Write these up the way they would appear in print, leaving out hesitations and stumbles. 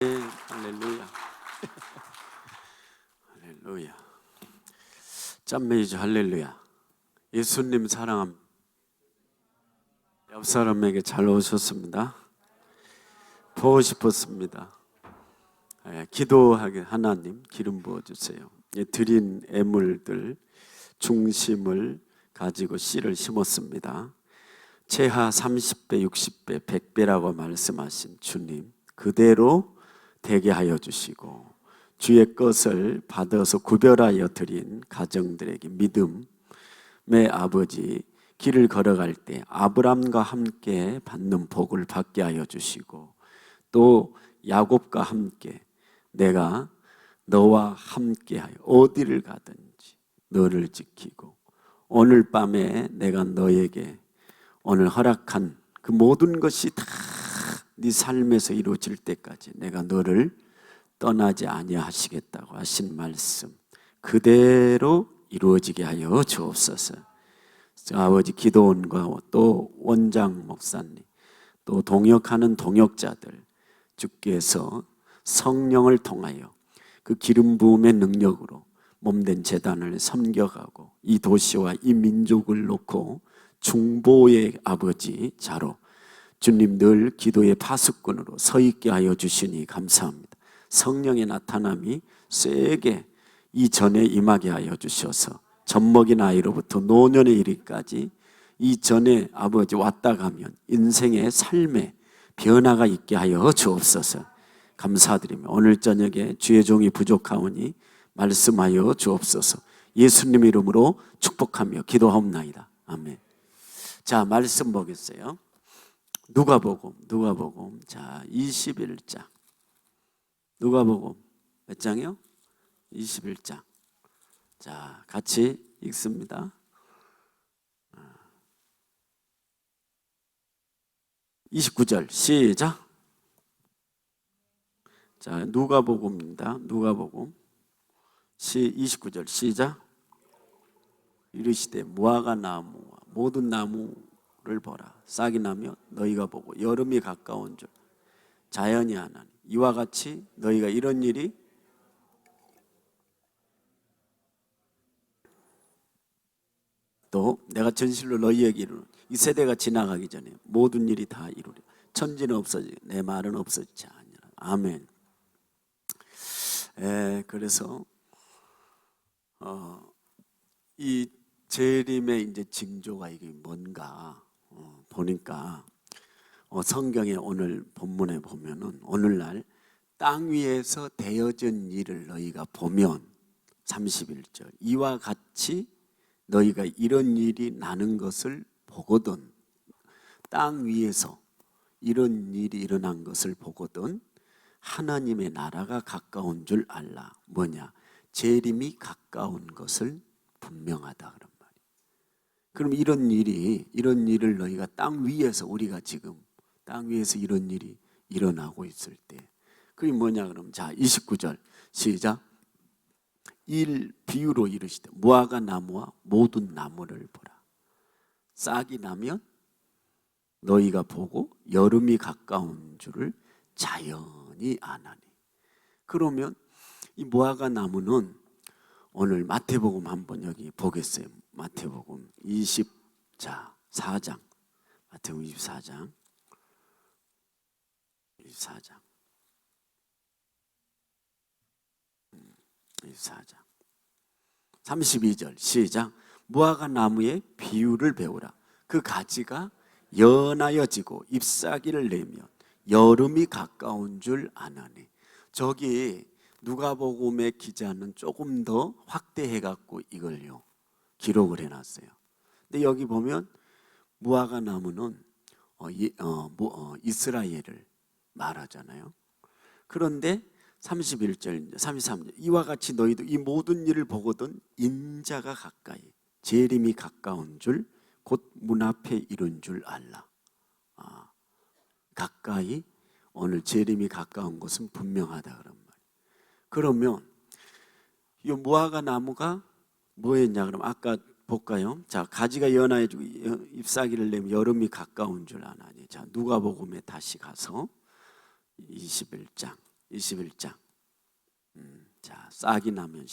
할렐루야. 할렐루야. 짠메이저 할렐루야. 예수님 사랑함. 옆 사람에게 잘 오셨습니다. 보고 싶었습니다. 기도하게 하나님 기름 부어주세요. 드린 애물들 중심을 가지고 씨를 심었습니다. 채하 30배, 60배, 100배라고 말씀하신 주님 그대로 되게 하여 주시고 주의 것을 받아서 구별하여 드린 가정들에게 믿음의 아버지 길을 걸어갈 때 아브람과 함께 받는 복을 받게 하여 주시고 또 야곱과 함께 내가 너와 함께하여 어디를 가든지 너를 지키고 오늘 밤에 내가 너에게 오늘 허락한 그 모든 것이 다 네 삶에서 이루어질 때까지 내가 너를 떠나지 아니하시겠다고 하신 말씀 그대로 이루어지게 하여 주옵소서. 아버지 기도원과 또 원장 목사님 또 동역하는 동역자들 주께서 성령을 통하여 그 기름 부음의 능력으로 몸된 제단을 섬겨가고 이 도시와 이 민족을 놓고 중보의 아버지 자로 주님 늘 기도의 파수꾼으로 서 있게 하여 주시니 감사합니다. 성령의 나타남이 세게 이전에 임하게 하여 주셔서 젖먹인 아이로부터 노년에 이르기까지 이전에 아버지 왔다 가면 인생의 삶에 변화가 있게 하여 주옵소서. 감사드리며 오늘 저녁에 주의 종이 부족하오니 말씀하여 주옵소서. 예수님 이름으로 축복하며 기도하옵나이다. 아멘. 자, 말씀 보겠어요. 누가복음. 자, 21장. 누가복음 몇 장이요? 21장. 자, 같이 읽습니다. 29절 시작. 자, 누가복음입니다. 누가복음 29절 시작. 이르시되 무화과 나무와 모든 나무를 보라. 싹이 나며 너희가 보고 여름이 가까운 줄 자연이 하나니 이와 같이 너희가 이런 일이 또 내가 진실로 너희에게 이르노니 이 세대가 지나가기 전에 모든 일이 다 이루리라. 천지는 없어지고 내 말은 없어지지 아니라. 아멘. 그래서 이 재림의 이제 징조가 이게 뭔가 보니까 성경에 오늘 본문에 보면은 오늘날 땅 위에서 되어진 일을 너희가 보면 31절 이와 같이 너희가 이런 일이 나는 것을 보거든. 땅 위에서 이런 일이 일어난 것을 보거든 하나님의 나라가 가까운 줄 알라. 뭐냐? 재림이 가까운 것을 분명하다 그런 말이에요. 그럼 이런 일을 너희가 땅 위에서 우리가 지금 땅 위에서 이런 일이 일어나고 있을 때 그게 뭐냐 그러면 자 29절 시작. 일 비유로 이르시되 무화과 나무와 모든 나무를 보라. 싹이 나면 너희가 보고 여름이 가까운 줄을 자연히 아나니. 그러면 이 무화과 나무는 오늘 마태복음 한번 여기 보겠어요. 마태복음 24장 마태복음 24장 32절 시작. 무화과 나무의 비유를 배우라. 그 가지가 연하여 지고 잎사귀를 내면 여름이 가까운 줄 아나니. 저기 누가복음의 기자는 조금 더 확대해 갖고 이걸요 기록을 해놨어요. 근데 여기 보면 무화과 나무는 이스라엘을 말하잖아요. 그런데 31절, 33절 이와 같이 너희도 이 모든 일을 보거든 인자가 가까이 재림이 가까운 줄 곧 문 앞에 이른 줄 알라. 가까이 오늘 재림이 가까운 것은 분명하다 그런 말이에요. 그러면 이 무화과 나무가 뭐였냐 그러면 아까 볼까요? 자, 가지가 연하여지고 잎사귀를 내면 여름이 가까운 줄 아나니. 자, 누가복음에 다시 가서 21장 21장. 자, 싹이 나면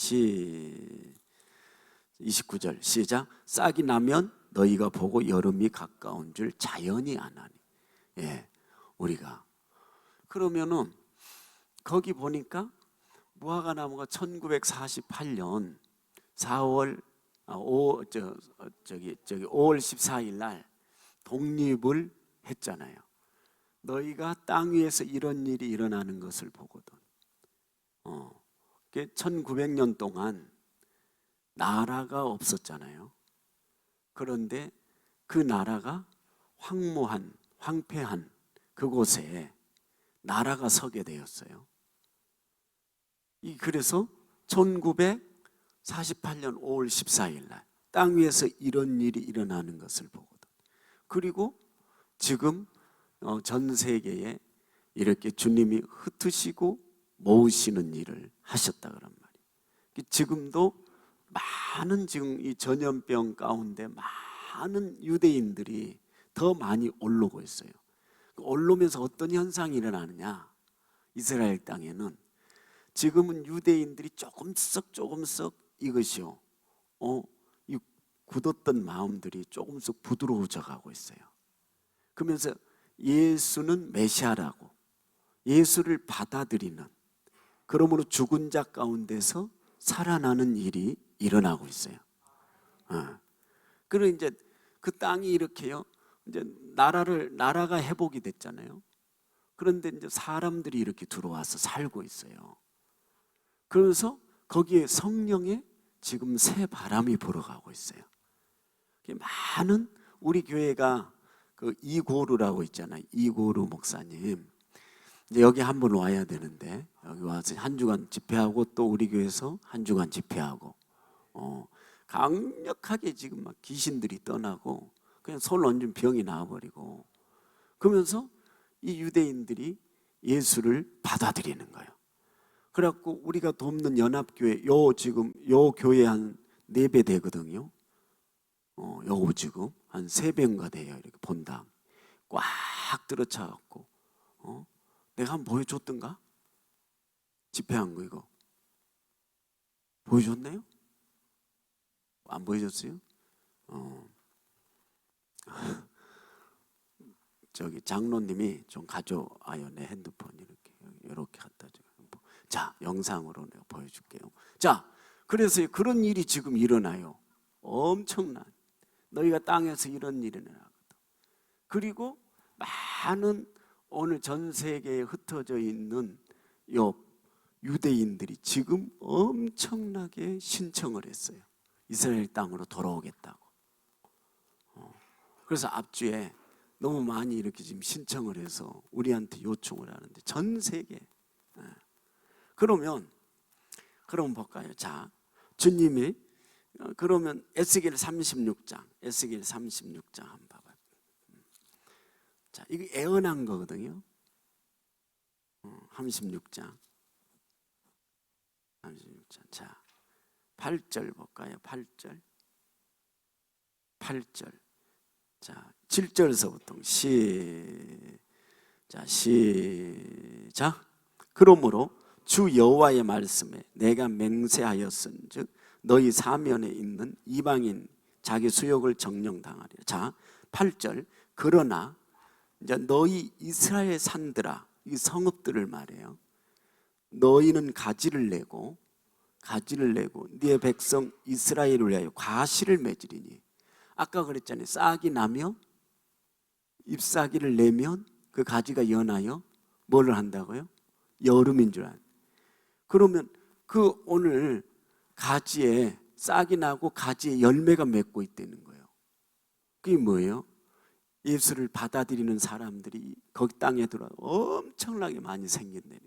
29절 시작. 싹이 나면 너희가 보고 여름이 가까운 줄 자연히 아나니. 예, 우리가 그러면은 거기 보니까 무화과나무가 1948년 5월 14일 날 독립을 했잖아요. 너희가 땅 위에서 이런 일이 일어나는 것을 보거든. 1900년 동안 나라가 없었잖아요. 그런데 그 나라가 황폐한 그곳에 나라가 서게 되었어요. 그래서 1948년 5월 14일 날 땅 위에서 이런 일이 일어나는 것을 보거든. 그리고 지금 전 세계에 이렇게 주님이 흩으시고 모으시는 일을 하셨다 그런 말이에요. 지금도 많은 지금 이 전염병 가운데 많은 유대인들이 더 많이 올라오고 있어요. 올라오면서 어떤 현상이 일어나느냐? 이스라엘 땅에는 지금은 유대인들이 조금씩 이것이요, 이 굳었던 마음들이 조금씩 부드러워져 가고 있어요. 그러면서 예수는 메시아라고 예수를 받아들이는, 그러므로 죽은 자 가운데서 살아나는 일이 일어나고 있어요. 그리고 이제 그 땅이 이렇게요, 이제 나라가 회복이 됐잖아요. 그런데 이제 사람들이 이렇게 들어와서 살고 있어요. 그래서 거기에 성령의 지금 새 바람이 불어가고 있어요. 많은 우리 교회가 그 이고르라고 있잖아요. 이고르 목사님. 이제 여기 한번 와야 되는데 여기 와서 한 주간 집회하고 또 우리 교회에서 한 주간 집회하고 강력하게 지금 막 귀신들이 떠나고 그냥 손 얹으면 병이 나와버리고 그러면서 이 유대인들이 예수를 받아들이는 거예요. 그래갖고 우리가 돕는 연합교회 지금 요 교회 한 4배 되거든요. 요 지금 한 3배인가 돼요. 이렇게 본당 꽉 들어차갖고 내가 한번 보여줬던가? 집회한 거 이거 보여줬나요? 안 보여줬어요? 저기 장로님이 좀 가져와요. 내 핸드폰 이렇게 갖다 줘요. 자, 영상으로 내가 보여줄게요. 자, 그래서 그런 일이 지금 일어나요. 엄청난, 너희가 땅에서 이런 일이 일어나거든. 그리고 많은 오늘 전 세계에 흩어져 있는 유대인들이 지금 엄청나게 신청을 했어요. 이스라엘 땅으로 돌아오겠다고. 그래서 앞주에 너무 많이 이렇게 지금 신청을 해서 우리한테 요청을 하는데 전 세계. 그럼 볼까요? 자, 주님이 그러면 에스겔 36장 한번 봐봐요. 자, 이거 예언한 거거든요. 36장. 자, 8절 볼까요? 8절. 자, 7절에서부터 시작. 그러므로 주 여호와의 말씀에 내가 맹세하였은즉 너희 사면에 있는 이방인 자기 수욕을 정령당하리라. 자, 8절. 그러나 이제 너희 이스라엘 산들아, 이 성읍들을 말해요. 너희는 가지를 내고 네 백성 이스라엘을 위하여 과실을 맺으리니. 아까 그랬잖아요. 싹이 나며 잎사귀를 내면 그 가지가 연하여 뭐를 한다고요? 여름인 줄 아는. 그러면 그 오늘 가지에 싹이 나고 가지에 열매가 맺고 있다는 거예요. 그게 뭐예요? 예수를 받아들이는 사람들이 거기 땅에 들어와 엄청나게 많이 생긴다는.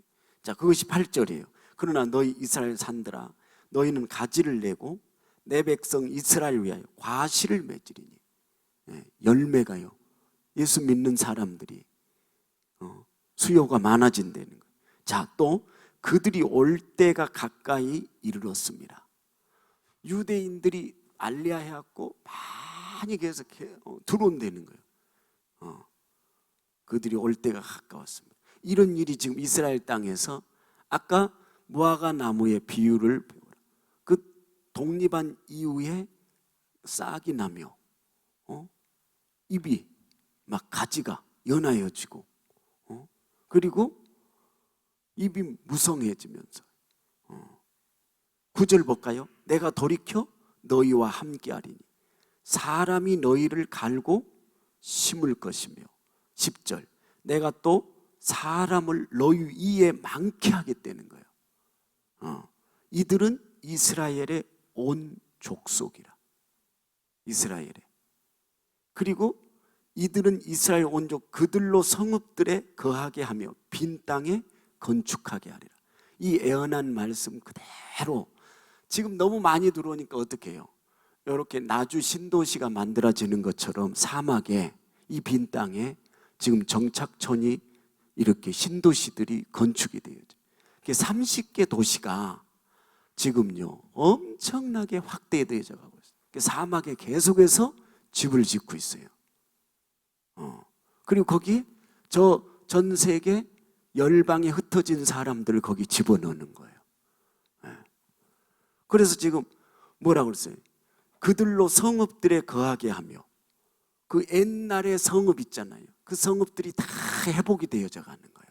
자, 그것이 8절이에요. 그러나 너희 이스라엘 산들아, 너희는 가지를 내고 내 백성 이스라엘 위하여 과실을 맺으리니. 열매가요, 예수 믿는 사람들이 수요가 많아진다는 거예요. 자, 또 그들이 올 때가 가까이 이르렀습니다. 유대인들이 알리야해갖고 많이 계속 들어온다는 거예요. 그들이 올 때가 가까웠습니다. 이런 일이 지금 이스라엘 땅에서 아까 무화과 나무의 비유를 배우라. 그 독립한 이후에 싹이 나며 잎이 막 가지가 연하여지고 그리고 잎이 무성해지면서 9절 볼까요? 내가 돌이켜 너희와 함께하리니 사람이 너희를 갈고 심을 것이며 10절 내가 또 사람을 너희 위에 많게 하겠다는 거예요. 이들은 이스라엘의 온 족속이라. 이스라엘에. 그리고 이들은 이스라엘 온족 그들로 성읍들에 거하게 하며 빈 땅에 건축하게 하리라. 이 애언한 말씀 그대로 지금 너무 많이 들어오니까 어떻게 해요? 이렇게 나주 신도시가 만들어지는 것처럼 사막에 이 빈 땅에 지금 정착촌이 이렇게 신도시들이 건축이 되어요. 30개 도시가 지금요 엄청나게 확대되어져 가고 있어요. 사막에 계속해서 집을 짓고 있어요. 그리고 거기 전 세계 열방에 흩어진 사람들을 거기 집어넣는 거예요. 그래서 지금 뭐라고 그랬어요? 그들로 성읍들에 거하게 하며 그 옛날의 성읍 있잖아요. 그 성읍들이 다 회복이 되어져 가는 거예요.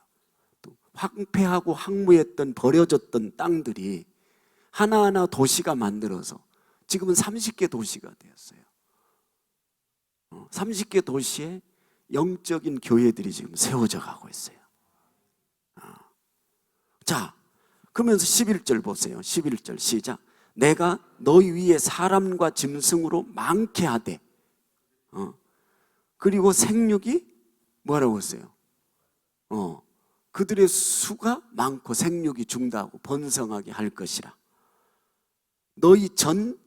또 황폐하고 황무했던 버려졌던 땅들이 하나하나 도시가 만들어서 지금은 30개 도시가 되었어요. 30개 도시에 영적인 교회들이 지금 세워져 가고 있어요. 자, 그러면서 11절 보세요. 11절 시작. 내가 너희 위에 사람과 짐승으로 많게 하되 그리고 생육이 뭐라고 했어요? 그들의 수가 많고 생육이 중다하고 번성하게 할 것이라. 너희 전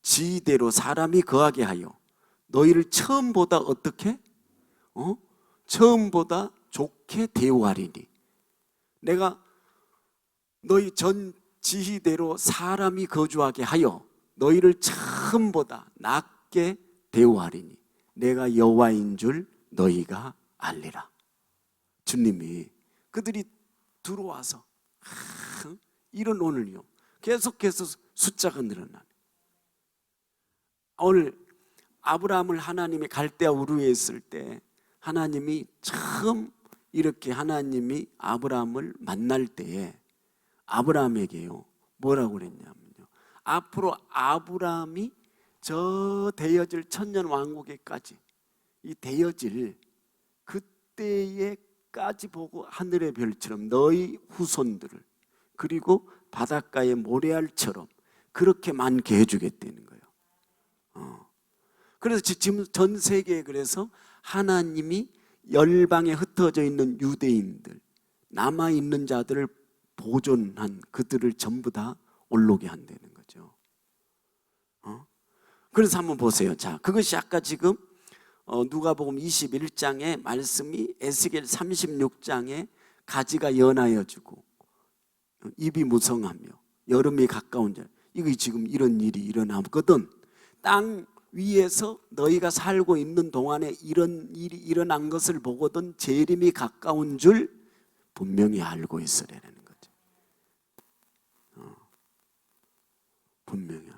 지대로 사람이 거하게 하여 너희를 처음보다 어떻게? 처음보다 좋게 대우하리니. 내가 너희 전 지희대로 사람이 거주하게 하여 너희를 처음보다 낮게 대우하리니 내가 여호와인 줄 너희가 알리라. 주님이 그들이 들어와서 이런 오늘요 계속해서 숫자가 늘어나네. 오늘 아브라함을 하나님이 갈대아 우르에 있을 때 하나님이 처음 이렇게 하나님이 아브라함을 만날 때에 아브라함에게요 뭐라고 그랬냐면요 앞으로 아브라함이 저 되어질 천년 왕국에까지 이 되어질 그때에까지 보고 하늘의 별처럼 너희 후손들을 그리고 바닷가의 모래알처럼 그렇게 많게 해주겠다는 거예요. 그래서 지금 전 세계에 그래서 하나님이 열방에 흩어져 있는 유대인들 남아있는 자들을 보존한 그들을 전부 다 올라오게 한다는 거죠. 그래서 한번 보세요. 자, 그것이 아까 지금 누가복음 21장의 말씀이 에스겔 36장에 가지가 연하여지고 잎이 무성하며 여름이 가까운 자 이거 지금 이런 일이 일어나거든. 땅 위에서 너희가 살고 있는 동안에 이런 일이 일어난 것을 보거든 재림이 가까운 줄 분명히 알고 있으라는 거죠. 분명히.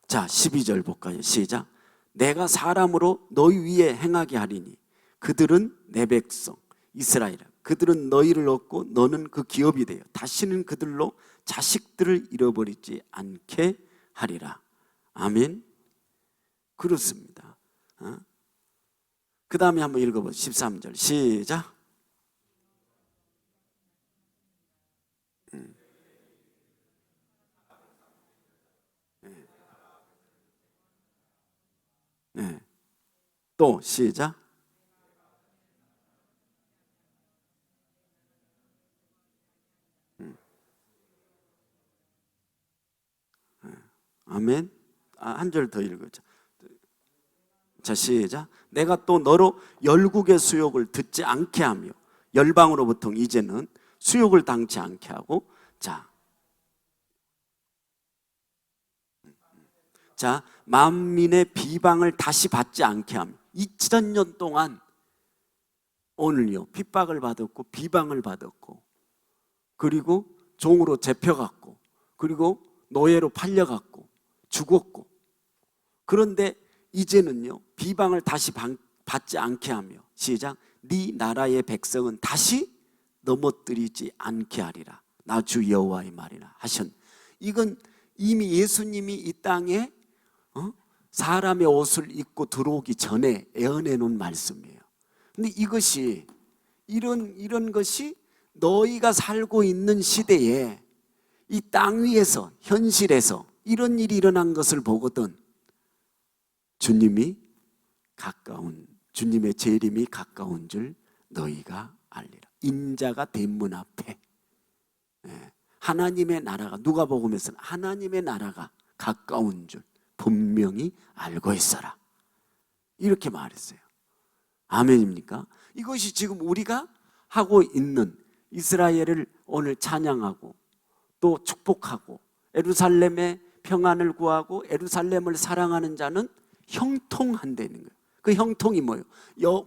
자, 12절 볼까요? 시작. 내가 사람으로 너희 위에 행하게 하리니 그들은 내 백성 이스라엘아 그들은 너희를 얻고 너는 그 기업이 되어 다시는 그들로 자식들을 잃어버리지 않게 하리라. 아멘. 그렇습니다. 그 다음에 한번 읽어보세요. 13절 시작. 네. 또 시작. 아멘. 한 절 더 읽어줘. 자, 시작. 내가 또 너로 열국의 수욕을 듣지 않게 하며 열방으로부터 이제는 수욕을 당치 않게 하고 자 만민의 비방을 다시 받지 않게 하며 2000년 동안 오늘요 핍박을 받았고 비방을 받았고 그리고 종으로 잡혀갔고, 그리고 노예로 팔려갔고 죽었고, 그런데 이제는요 비방을 다시 받지 않게 하며, 시작, 네 나라의 백성은 다시 넘어뜨리지 않게 하리라. 나 주 여호와의 말이라 하셨. 이건 이미 예수님이 이 땅에 사람의 옷을 입고 들어오기 전에 예언해 놓은 말씀이에요. 근데 이것이 이런 것이 너희가 살고 있는 시대에 이 땅 위에서, 현실에서 이런 일이 일어난 것을 보거든 주님의 재림이 가까운 줄 너희가 알리라. 인자가 대문 앞에, 하나님의 나라가, 누가복음에서는 하나님의 나라가 가까운 줄 분명히 알고 있어라, 이렇게 말했어요. 아멘입니까? 이것이 지금 우리가 하고 있는, 이스라엘을 오늘 찬양하고 또 축복하고 예루살렘의 평안을 구하고 예루살렘을 사랑하는 자는 형통한다는 거예요. 그 형통이 뭐예요?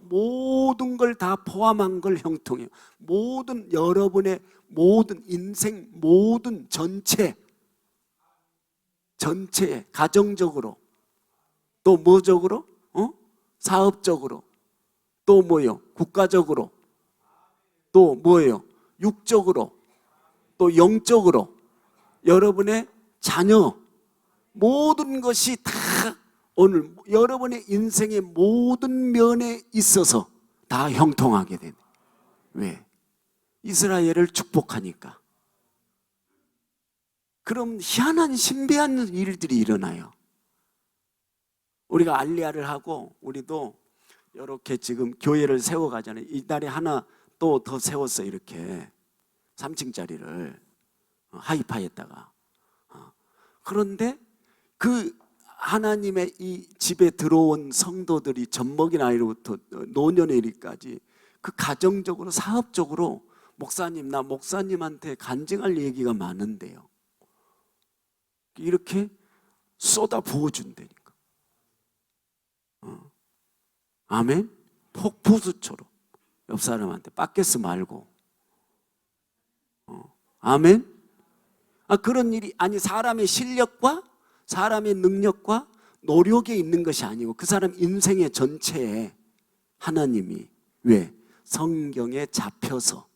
모든 걸 다 포함한 걸 형통이에요. 모든, 여러분의 모든 인생, 모든 전체에, 가정적으로, 또 뭐적으로? 사업적으로, 또 뭐예요? 국가적으로, 또 뭐예요? 육적으로, 또 영적으로, 여러분의 자녀, 모든 것이 다 오늘 여러분의 인생의 모든 면에 있어서 다 형통하게 되네. 왜? 이스라엘을 축복하니까. 그럼 희한한 신비한 일들이 일어나요. 우리가 알리야를 하고 우리도 이렇게 지금 교회를 세워가잖아요. 이달에 하나 또 더 세웠어요. 이렇게 3층짜리를 하이파이에다가. 그런데 그 하나님의 이 집에 들어온 성도들이 젖먹이 나이로부터 노년의 일까지 그 가정적으로, 사업적으로 목사님, 나 목사님한테 간증할 얘기가 많은데요, 이렇게 쏟아 부어준다니까. 아멘? 폭포수처럼 옆 사람한테 빡게스 말고. 아멘? 그런 일이, 아니, 사람의 실력과 사람의 능력과 노력에 있는 것이 아니고 그 사람 인생의 전체에 하나님이, 왜? 성경에 잡혀서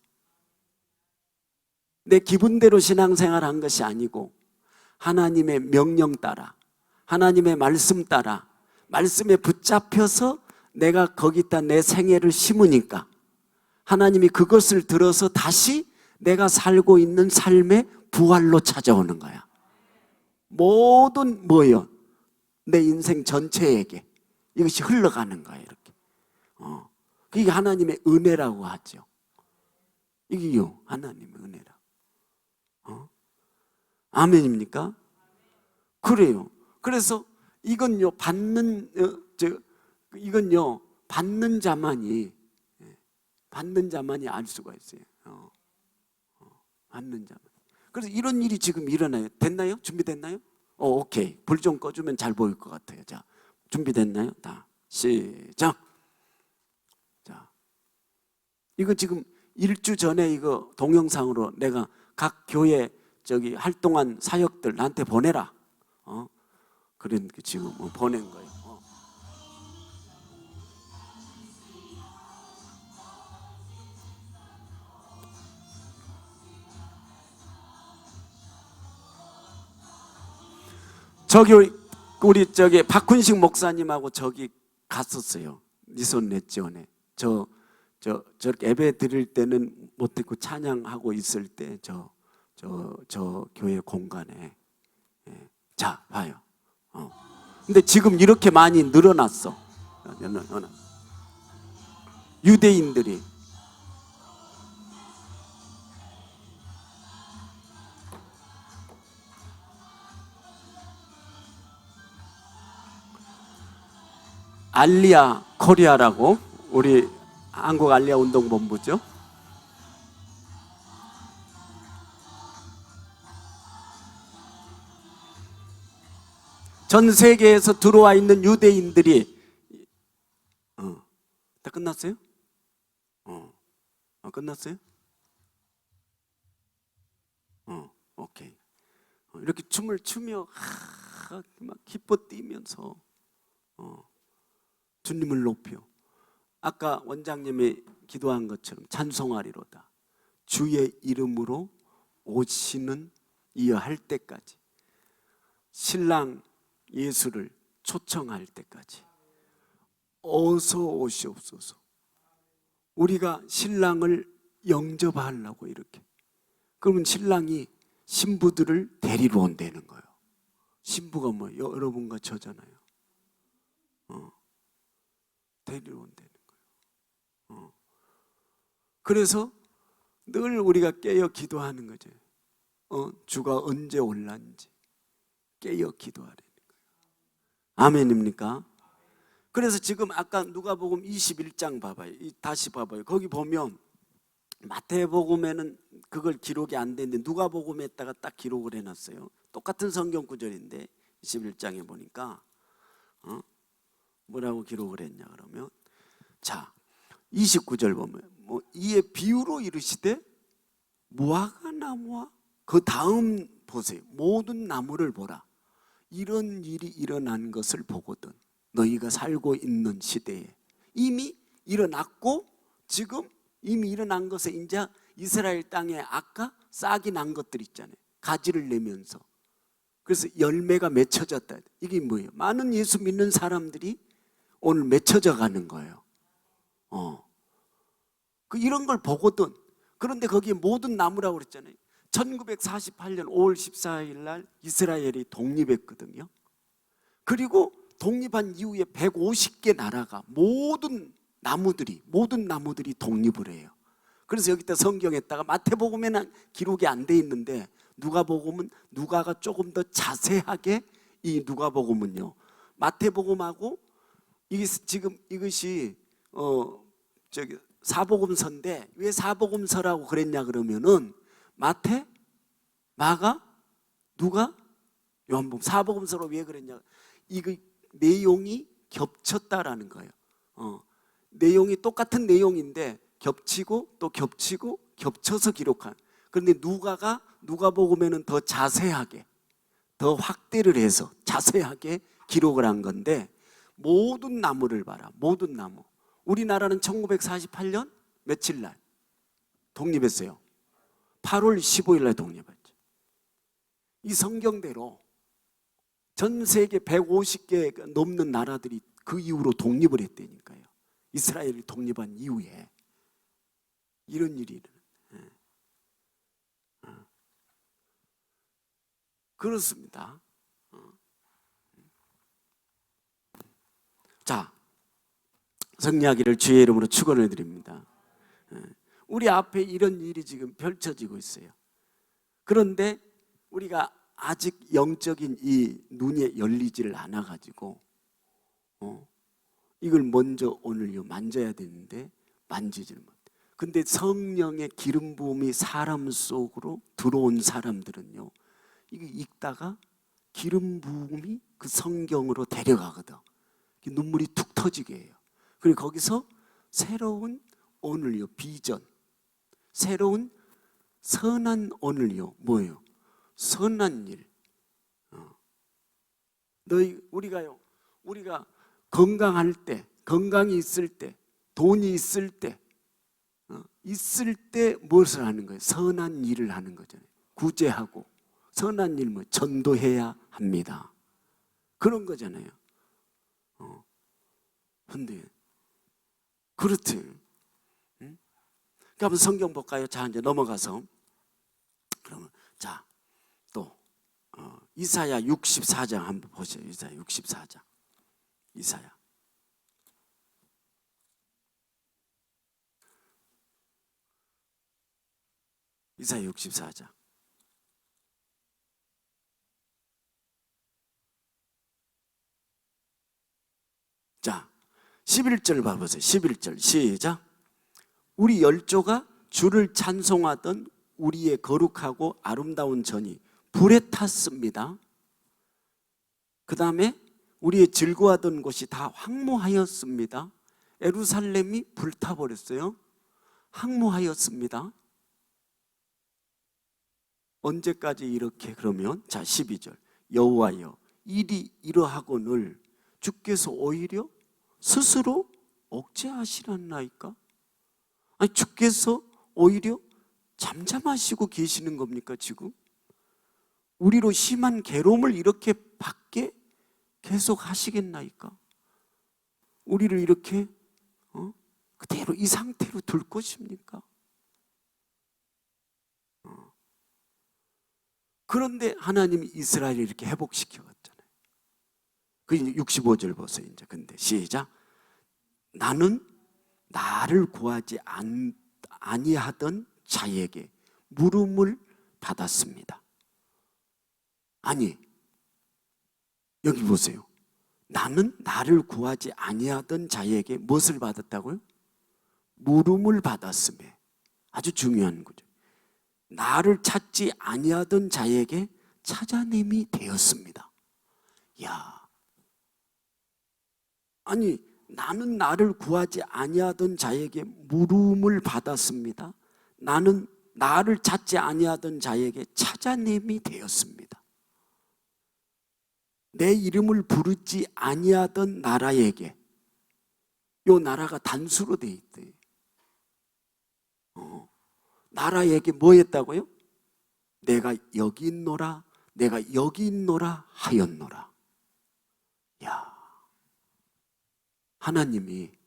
내 기분대로 신앙생활한 것이 아니고 하나님의 명령 따라, 하나님의 말씀 따라, 말씀에 붙잡혀서 내가 거기다 내 생애를 심으니까 하나님이 그것을 들어서 다시 내가 살고 있는 삶의 부활로 찾아오는 거야. 모든 뭐예요? 내 인생 전체에게 이것이 흘러가는 거예요. 이렇게. 그게 하나님의 은혜라고 하죠. 이게요, 하나님의 은혜라고. 아멘입니까? 그래요. 그래서 이건요, 이건요, 받는 자만이 알 수가 있어요. 받는 자만. 그래서 이런 일이 지금 일어나요. 됐나요? 준비됐나요? 오케이. 불 좀 꺼주면 잘 보일 것 같아요. 자, 준비됐나요? 다 시작. 자, 이거 지금 일주 전에 이거 동영상으로 내가 각 교회 저기 활동한 사역들 나한테 보내라. 그런 게 지금 보낸 거예요. 저기 우리 저기 박훈식 목사님하고 저기 갔었어요. 니손 넷지원에. 저렇게 예배 드릴 때는 못 듣고 찬양하고 있을 때 저 교회 공간에. 자, 봐요. 근데 지금 이렇게 많이 늘어났어. 유대인들이. 알리야 코리아라고, 우리 한국 알리야 운동본부죠. 전 세계에서 들어와 있는 유대인들이 다 끝났어요? 끝났어요? 이렇게 춤을 추며 막 기뻐 뛰면서 주님을 높여, 아까 원장님이 기도한 것처럼 찬송하리로다. 주의 이름으로 오시는 이어 할 때까지, 신랑 예수를 초청할 때까지 어서 오시옵소서. 우리가 신랑을 영접하려고 이렇게, 그러면 신랑이 신부들을 데리러 온다는 거예요. 신부가 뭐 여러분과 저잖아요. 데리러 온다는 거예요. 그래서 늘 우리가 깨어 기도하는 거죠. 주가 언제 올란지 깨어 기도하라는 거예요. 아멘입니까? 그래서 지금 아까 누가복음 21장 봐봐요. 다시 봐봐요. 거기 보면 마태복음에는 그걸 기록이 안 되는데 누가복음에다가 딱 기록을 해놨어요. 똑같은 성경 구절인데 21장에 보니까 뭐라고 기록을 했냐 그러면, 자 29절 보면 이에 비유로 이르시되 무화과 나무와 그 다음 보세요. 모든 나무를 보라. 이런 일이 일어난 것을 보거든 너희가 살고 있는 시대에 이미 일어났고, 지금 이미 일어난 것에 이제 이스라엘 땅에 아까 싹이 난 것들 있잖아요. 가지를 내면서. 그래서 열매가 맺혀졌다. 이게 뭐예요? 많은 예수 믿는 사람들이 오늘 맺혀져 가는 거예요. 이런 걸 보거든. 그런데 거기에 모든 나무라고 그랬잖아요. 1948년 5월 14일 날 이스라엘이 독립했거든요. 그리고 독립한 이후에 150개 나라가 모든 나무들이 독립을 해요. 그래서 여기다 성경에다가 마태복음에는 기록이 안 돼 있는데 누가복음은 누가가 조금 더 자세하게, 이 누가복음은요 마태복음하고 이게 지금 이것이 사복음서인데 왜 사복음서라고 그랬냐 그러면은 마태, 마가, 누가, 요한복음 사복음서로 왜 그랬냐, 이거 내용이 겹쳤다라는 거예요. 내용이 똑같은 내용인데 겹치고 또 겹치고 겹쳐서 기록한. 그런데 누가복음에는 더 자세하게, 더 확대를 해서 자세하게 기록을 한 건데, 모든 나무를 봐라. 모든 나무. 우리나라는 1948년 며칠 날 독립했어요? 8월 15일 날 독립했죠. 이 성경대로 전 세계 150개 넘는 나라들이 그 이후로 독립을 했다니까요. 이스라엘이 독립한 이후에 이런 일이 일어나요. 그렇습니다. 자, 승리하기를 주의 이름으로 축원을 드립니다. 우리 앞에 이런 일이 지금 펼쳐지고 있어요. 그런데 우리가 아직 영적인 이 눈이 열리지를 않아 가지고 이걸 먼저 오늘 만져야 되는데 만지지를 못해. 근데 성령의 기름 부음이 사람 속으로 들어온 사람들은요, 이거 읽다가 기름 부음이 그 성경으로 데려가거든. 눈물이 툭 터지게 해요. 그리고 거기서 새로운 오늘요 비전, 새로운 선한 오늘요 뭐예요? 선한 일. 우리가 건강할 때, 건강이 있을 때, 돈이 있을 때, 무엇을 하는 거예요? 선한 일을 하는 거잖아요. 구제하고 선한 일, 전도해야 합니다. 그런 거잖아요. 근데 그렇지. 응? 한번 성경 볼까요? 자, 이제 넘어가서 그러면 자, 또 이사야 64장 한번 보세요. 이사야 64장. 이사야 64장. 자, 11절 봐보세요. 11절 시작. 우리 열조가 주를 찬송하던 우리의 거룩하고 아름다운 전이 불에 탔습니다. 그 다음에 우리의 즐거워하던 곳이 다 황무하였습니다. 예루살렘이 불타버렸어요. 황무하였습니다. 언제까지 이렇게? 그러면 자 12절 여호와여 일이 이러하거늘 주께서 오히려 스스로 억제하시라나이까? 아니 주께서 오히려 잠잠하시고 계시는 겁니까 지금? 우리로 심한 괴로움을 이렇게 받게 계속 하시겠나이까? 우리를 이렇게 그대로 이 상태로 둘 것입니까? 그런데 하나님이 이스라엘을 이렇게 회복시켜 갔잖아요. 그 65절 보세요. 이제 근데 시작. 나는 나를 구하지 아니하던 자에게 물음을 받았습니다. 아니 여기 보세요. 나는 나를 구하지 아니하던 자에게 무엇을 받았다고요? 물음을 받았음에. 아주 중요한 거죠. 나를 찾지 아니하던 자에게 찾아냄이 되었습니다. 야, 아니 나는 나를 구하지 아니하던 자에게 물음을 받았습니다. 나는 나를 찾지 아니하던 자에게 찾아냄이 되었습니다. 내 이름을 부르지 아니하던 나라에게, 요 나라가 단수로 돼 있대요. 나라에게 뭐 했다고요? 내가 여기 있노라, 내가 여기 있노라 하였노라. 야, 하나님이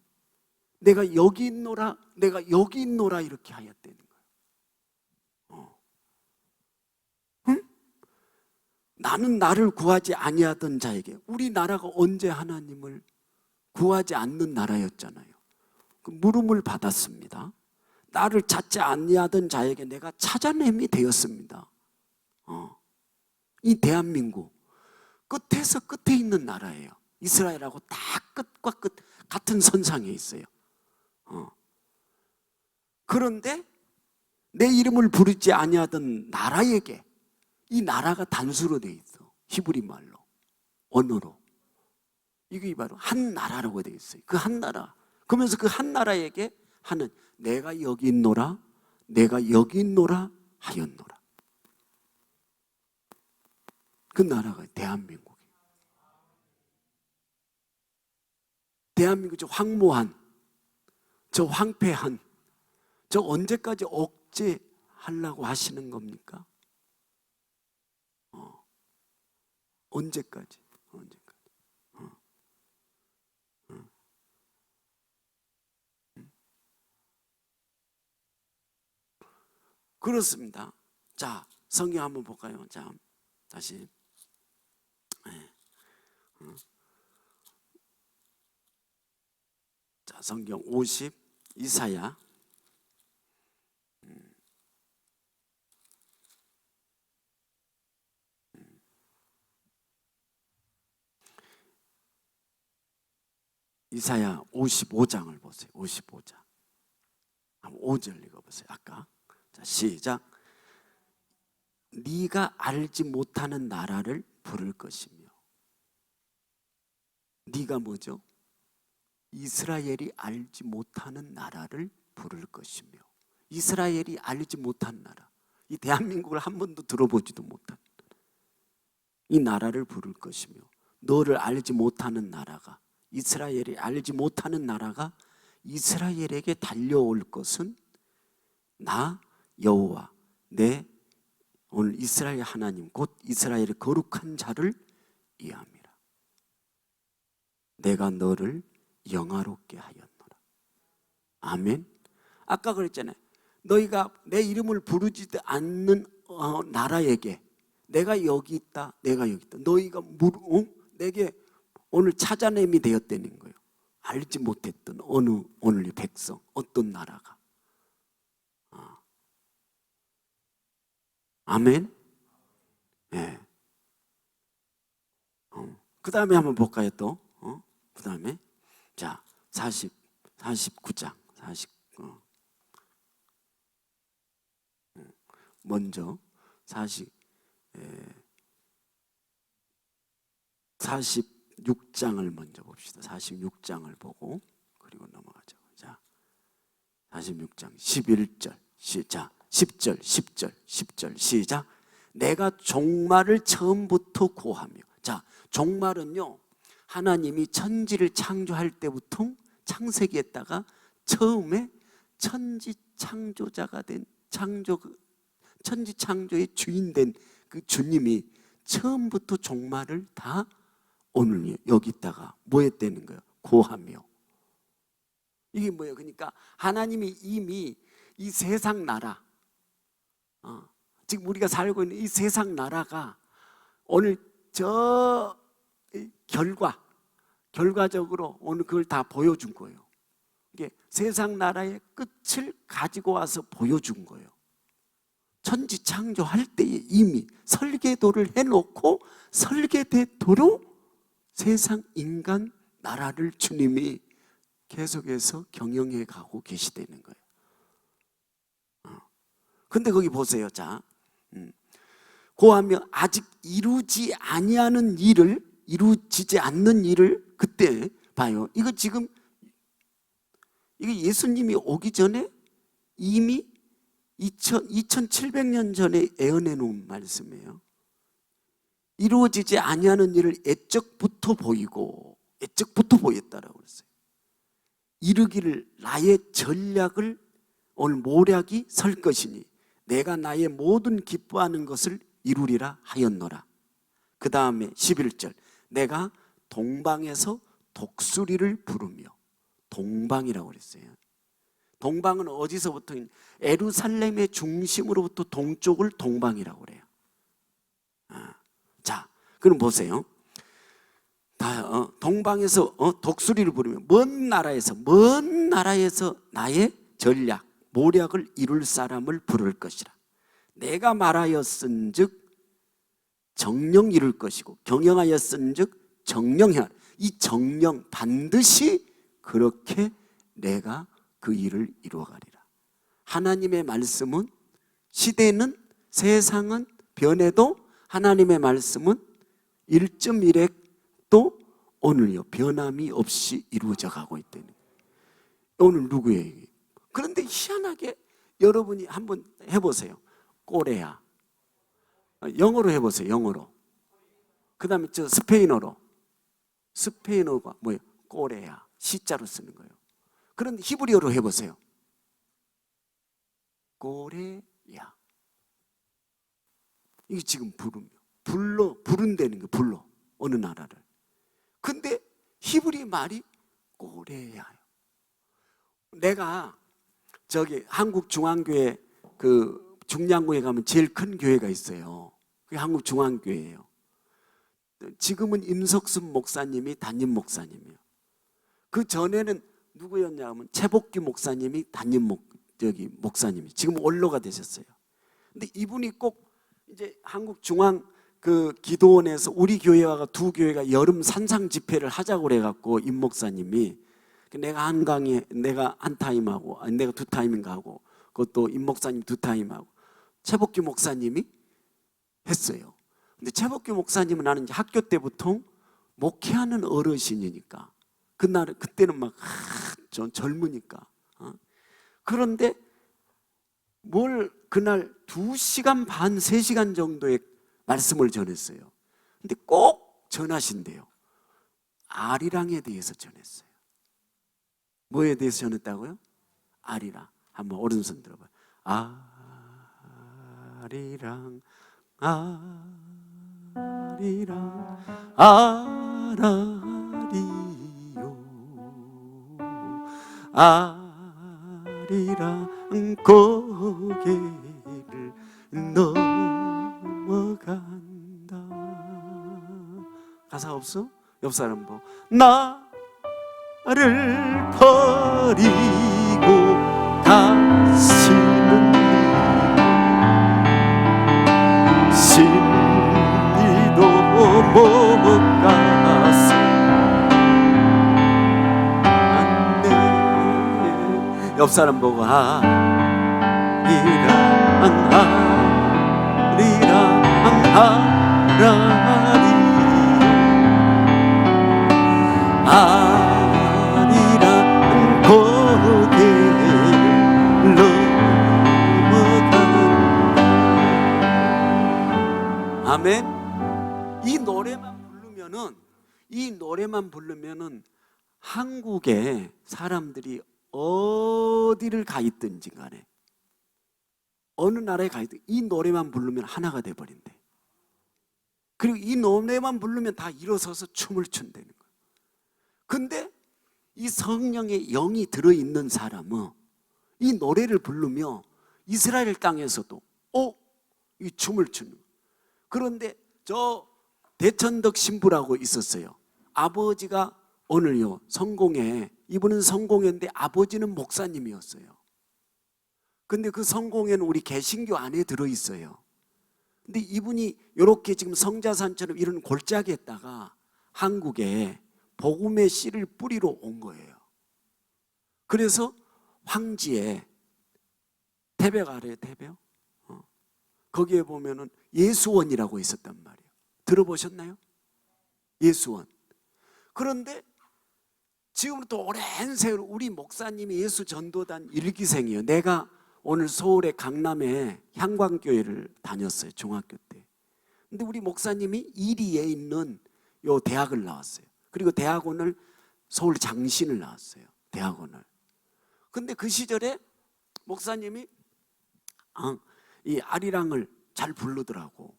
내가 여기 있노라, 내가 여기 있노라 이렇게 하였다는 거예요. 응? 나는 나를 구하지 아니하던 자에게, 우리나라가 언제 하나님을 구하지 않는 나라였잖아요. 그 물음을 받았습니다. 나를 찾지 아니하던 자에게 내가 찾아냄이 되었습니다. 이 대한민국 끝에서 끝에 있는 나라예요. 이스라엘하고 다 끝과 끝 같은 선상에 있어요. 그런데 내 이름을 부르지 아니하던 나라에게, 이 나라가 단수로 돼 있어. 히브리 말로, 언어로. 이게 바로 한 나라라고 돼 있어요. 그 한 나라. 그러면서 그 한 나라에게 하는, 내가 여기 있노라, 내가 여기 있노라 하였노라. 그 나라가 대한민국이에요. 대한민국 저 황무한, 저 황폐한, 저 언제까지 억제하려고 하시는 겁니까? 언제까지? 그렇습니다. 자, 성경 한번 볼까요? 자, 다시. 자, 성경 50, 이사야. 이사야 55장을 보세요. 55장. 한번 5절 읽어보세요. 아까. 자, 시작. 네가 알지 못하는 나라를 부를 것이며. 네가 뭐죠? 이스라엘이 알지 못하는 나라를 부를 것이며. 이스라엘이 알지 못한 나라, 이 대한민국을 한 번도 들어보지도 못한 이 나라를 부를 것이며, 너를 알지 못하는 나라가, 이스라엘이 알지 못하는 나라가 이스라엘에게 달려올 것은 나 여호와 내 오늘 이스라엘 하나님 곧 이스라엘의 거룩한 자를 이해함이라. 내가 너를 영화롭게 하였노라. 아멘. 아까 그랬잖아요. 너희가 내 이름을 부르지도 않는 나라에게 내가 여기 있다, 내가 여기 있다. 너희가 내게 오늘 찾아냄이 되었다는 거예요. 알지 못했던 오늘의 백성, 어떤 나라가. 아멘. 네. 그 다음에 한번 볼까요 또? 그 다음에 자 49장 먼저 46장을 먼저 봅시다. 46장을 보고 그리고 넘어가죠. 자 46장 11절 시작. 10절 시작. 내가 종말을 처음부터 고하며. 자, 종말은요, 하나님이 천지를 창조할 때부터 창세기에다가 처음에 천지 창조자가 된 천지 창조의 주인 된 그 주님이 처음부터 종말을 다 오늘 여기다가 뭐 했다는 거예요? 고하며. 이게 뭐예요? 그러니까 하나님이 이미 이 세상 나라, 지금 우리가 살고 있는 이 세상 나라가 오늘 저 결과적으로 오늘 그걸 다 보여준 거예요. 이게 세상 나라의 끝을 가지고 와서 보여준 거예요. 천지 창조할 때에 이미 설계도를 해놓고 설계대도로 세상 인간 나라를 주님이 계속해서 경영해 가고 계시다는 거예요. 근데 거기 보세요. 자, 고하며 아직 이루어지지 않는 일을 그때 봐요. 이거 지금 이게 예수님이 오기 전에 이미 2700년 전에 예언해 놓은 말씀이에요. 이루어지지 아니하는 일을 애적부터 보였다라고 그랬어요. 이르기를 나의 전략을 오늘 모략이 설 것이니 내가 나의 모든 기뻐하는 것을 이루리라 하였노라. 그 다음에 11절, 내가 동방에서 독수리를 부르며. 동방이라고 그랬어요. 동방은 어디서부터? 예루살렘의 중심으로부터 동쪽을 동방이라고 그래요. 자, 그럼 보세요. 동방에서 독수리를 부르며 먼 나라에서 나의 전략 모략을 이룰 사람을 부를 것이라. 내가 말하였은즉 정령 이룰 것이고 경영하였은즉 정령하라. 이 정령 반드시 그렇게 내가 그 일을 이루어가리라. 하나님의 말씀은, 시대는 세상은 변해도 하나님의 말씀은 1.1핵도 오늘요 변함이 없이 이루어져 가고 있다는 거예요. 오늘 누구예요? 그런데 희한하게 여러분이 한번 해보세요. 꼬레아, 영어로 해보세요. 영어로. 그 다음에 저 스페인어가 뭐예요? 꼬레아, 시자로 쓰는 거예요. 그런데 히브리어로 해보세요. 꼬레야. 이게 지금 부른다는 거예요. 불러 어느 나라를. 근데 히브리 말이 꼬레야예요. 내가 저기 한국중앙교회 그 중량구에 가면 제일 큰 교회가 있어요. 그게 한국중앙교회예요. 지금은 임석순 목사님이 담임 목사님이에요. 그 전에는 누구였냐 하면 최복규 목사님이 담임 목사님이 지금 원로가 되셨어요. 근데 이분이 꼭 이제 한국중앙 그 기도원에서 우리 교회와 두 교회가 여름 산상 집회를 하자고 그래갖고 임 목사님이 내가 한 강에 내가 한 타임하고 내가 두 타임인가 하고 그것도 임 목사님 두 타임하고 최복규 목사님이 했어요. 근데 최복규 목사님은 나는 이제 학교 때부터 목회하는 어르신이니까 그때는 막 전 젊으니까 그런데 뭘 그날 2시간 반 3시간 정도의 말씀을 전했어요. 근데 꼭 전하신대요. 아리랑에 대해서 전했어요. 뭐에 대해서 전했다고요? 아리랑. 한번 오른손 들어봐요. 아리랑 아리랑 아라리요 아리랑 고개를 넘어간다. 가사 없어? 옆 사람 뭐 나를 버리고 가시는 심리도 못 가서 안돼. 옆 사람 보고 아리랑 아리랑 고개를 넘어간다. 아멘. 이 노래만 부르면은 한국에 사람들이 어디를 가 있든지 간에 어느 나라에 가 있든 이 노래만 부르면 하나가 돼버린대. 그리고 이 노래만 부르면 다 일어서서 춤을 춘다는 거예요. 근데 이 성령의 영이 들어있는 사람은 이 노래를 부르며 이스라엘 땅에서도 이 춤을 추는 거예요. 그런데 저 대천덕 신부라고 있었어요. 아버지가 오늘요 성공회, 이분은 성공회인데 아버지는 목사님이었어요. 근데 그 성공회는 우리 개신교 안에 들어있어요. 근데 이분이 이렇게 지금 성자산처럼 이런 골짜기에다가 한국에 복음의 씨를 뿌리러 온 거예요. 그래서 황지에 태백 아래에 태백? 거기에 보면은 예수원이라고 있었단 말이에요. 들어보셨나요? 예수원. 그런데 지금부터 오랜 세월 우리 목사님이 예수 전도단 1기생이에요. 내가 오늘 서울의 강남에 향광교회를 다녔어요. 중학교 때. 근데 우리 목사님이 이리에 있는 요 대학을 나왔어요. 그리고 대학원을 서울 장신을 나왔어요. 대학원을. 근데 그 시절에 목사님이 이 아리랑을 잘 부르더라고.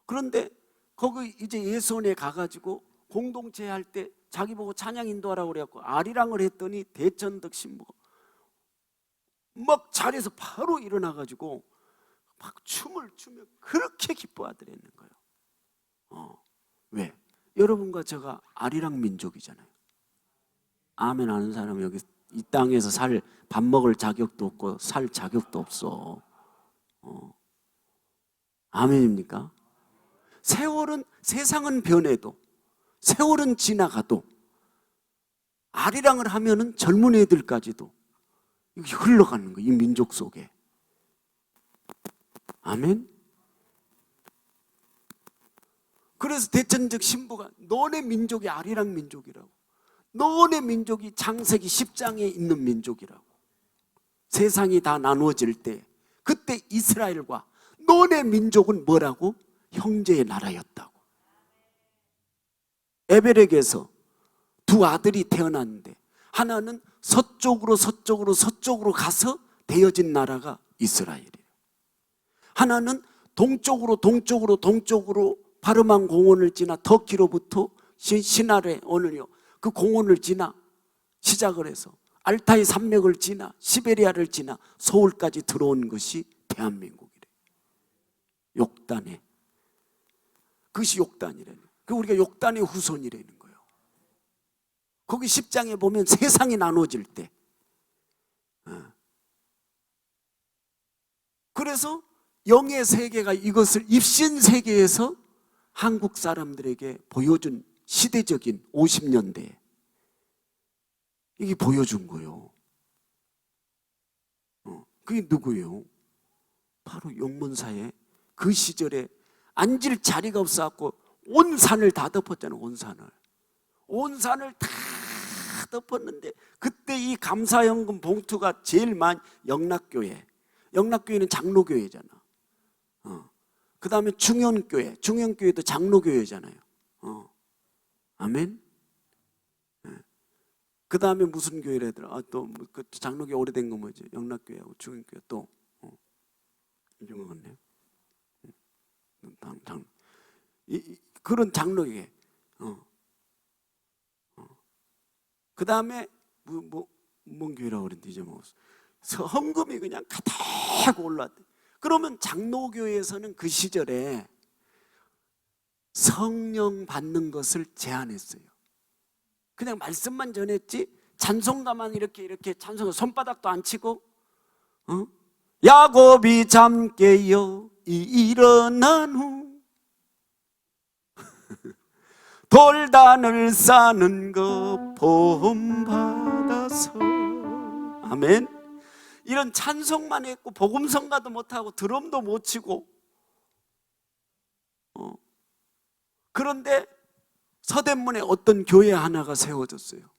그런데 거기 이제 예수원에 가가지고 공동체 할 때 자기 보고 찬양 인도하라고 그래갖고 아리랑을 했더니 대천덕 신부가 막 자리에서 바로 일어나가지고 막 춤을 추며 그렇게 기뻐하더랬는 거예요. 왜? 여러분과 제가 아리랑 민족이잖아요. 아멘 하는 사람은 여기 이 땅에서 밥 먹을 자격도 없고 살 자격도 없어. 아멘입니까? 세상은 변해도 세월은 지나가도 아리랑을 하면은 젊은 애들까지도 흘러가는 거예요. 이 민족 속에. 아멘. 그래서 대천적 신부가 너네 민족이 아리랑 민족이라고, 너네 민족이 창세기 10장에 있는 민족이라고. 세상이 다 나누어질 때 그때 이스라엘과 너네 민족은 뭐라고? 형제의 나라였다고. 에벨에게서 두 아들이 태어났는데 하나는 서쪽으로 가서 되어진 나라가 이스라엘이에요. 하나는 동쪽으로 바르만 공원을 지나 터키로부터 시나레, 오늘요 그 공원을 지나 시작을 해서 알타이 산맥을 지나 시베리아를 지나 서울까지 들어온 것이 대한민국이래요. 욕단에. 그것이 욕단이래요. 우리가 욕단의 후손이라는 거예요. 거기 10장에 보면 세상이 나눠질 때. 그래서 영의 세계가 이것을 입신 세계에서 한국 사람들에게 보여준 시대적인 50년대 이게 보여준 거예요. 그게 누구예요? 바로 용문사에 그 시절에 앉을 자리가 없어갖고 온 산을 다 덮었잖아요. 온 산을 다 덮었는데 그때 이 감사연금 봉투가 제일 많이 영락교회는 장로교회잖아. 그 다음에 중현교회도 장로교회잖아요. 아멘. 그 다음에 무슨 교회라더라? 또 그 장로교회 오래된 거 뭐지? 영락교회하고 중현교회 또 유명한데요. 그런 장로교회. 그 다음에 뭔 교회라고 그랬는지 잊어먹었어. 헌금이 그냥 가득 올라왔대. 그러면 장로교회에서는 그 시절에 성령 받는 것을 제한했어요. 그냥 말씀만 전했지 찬송가만 이렇게 찬송가 손바닥도 안 치고 야곱이 잠 깨어 일어난 후 돌단을 싸는 거 본받아서. 아멘. 이런 찬송만 했고 복음성가도 못하고 드럼도 못 치고 그런데 서대문에 어떤 교회 하나가 세워졌어요.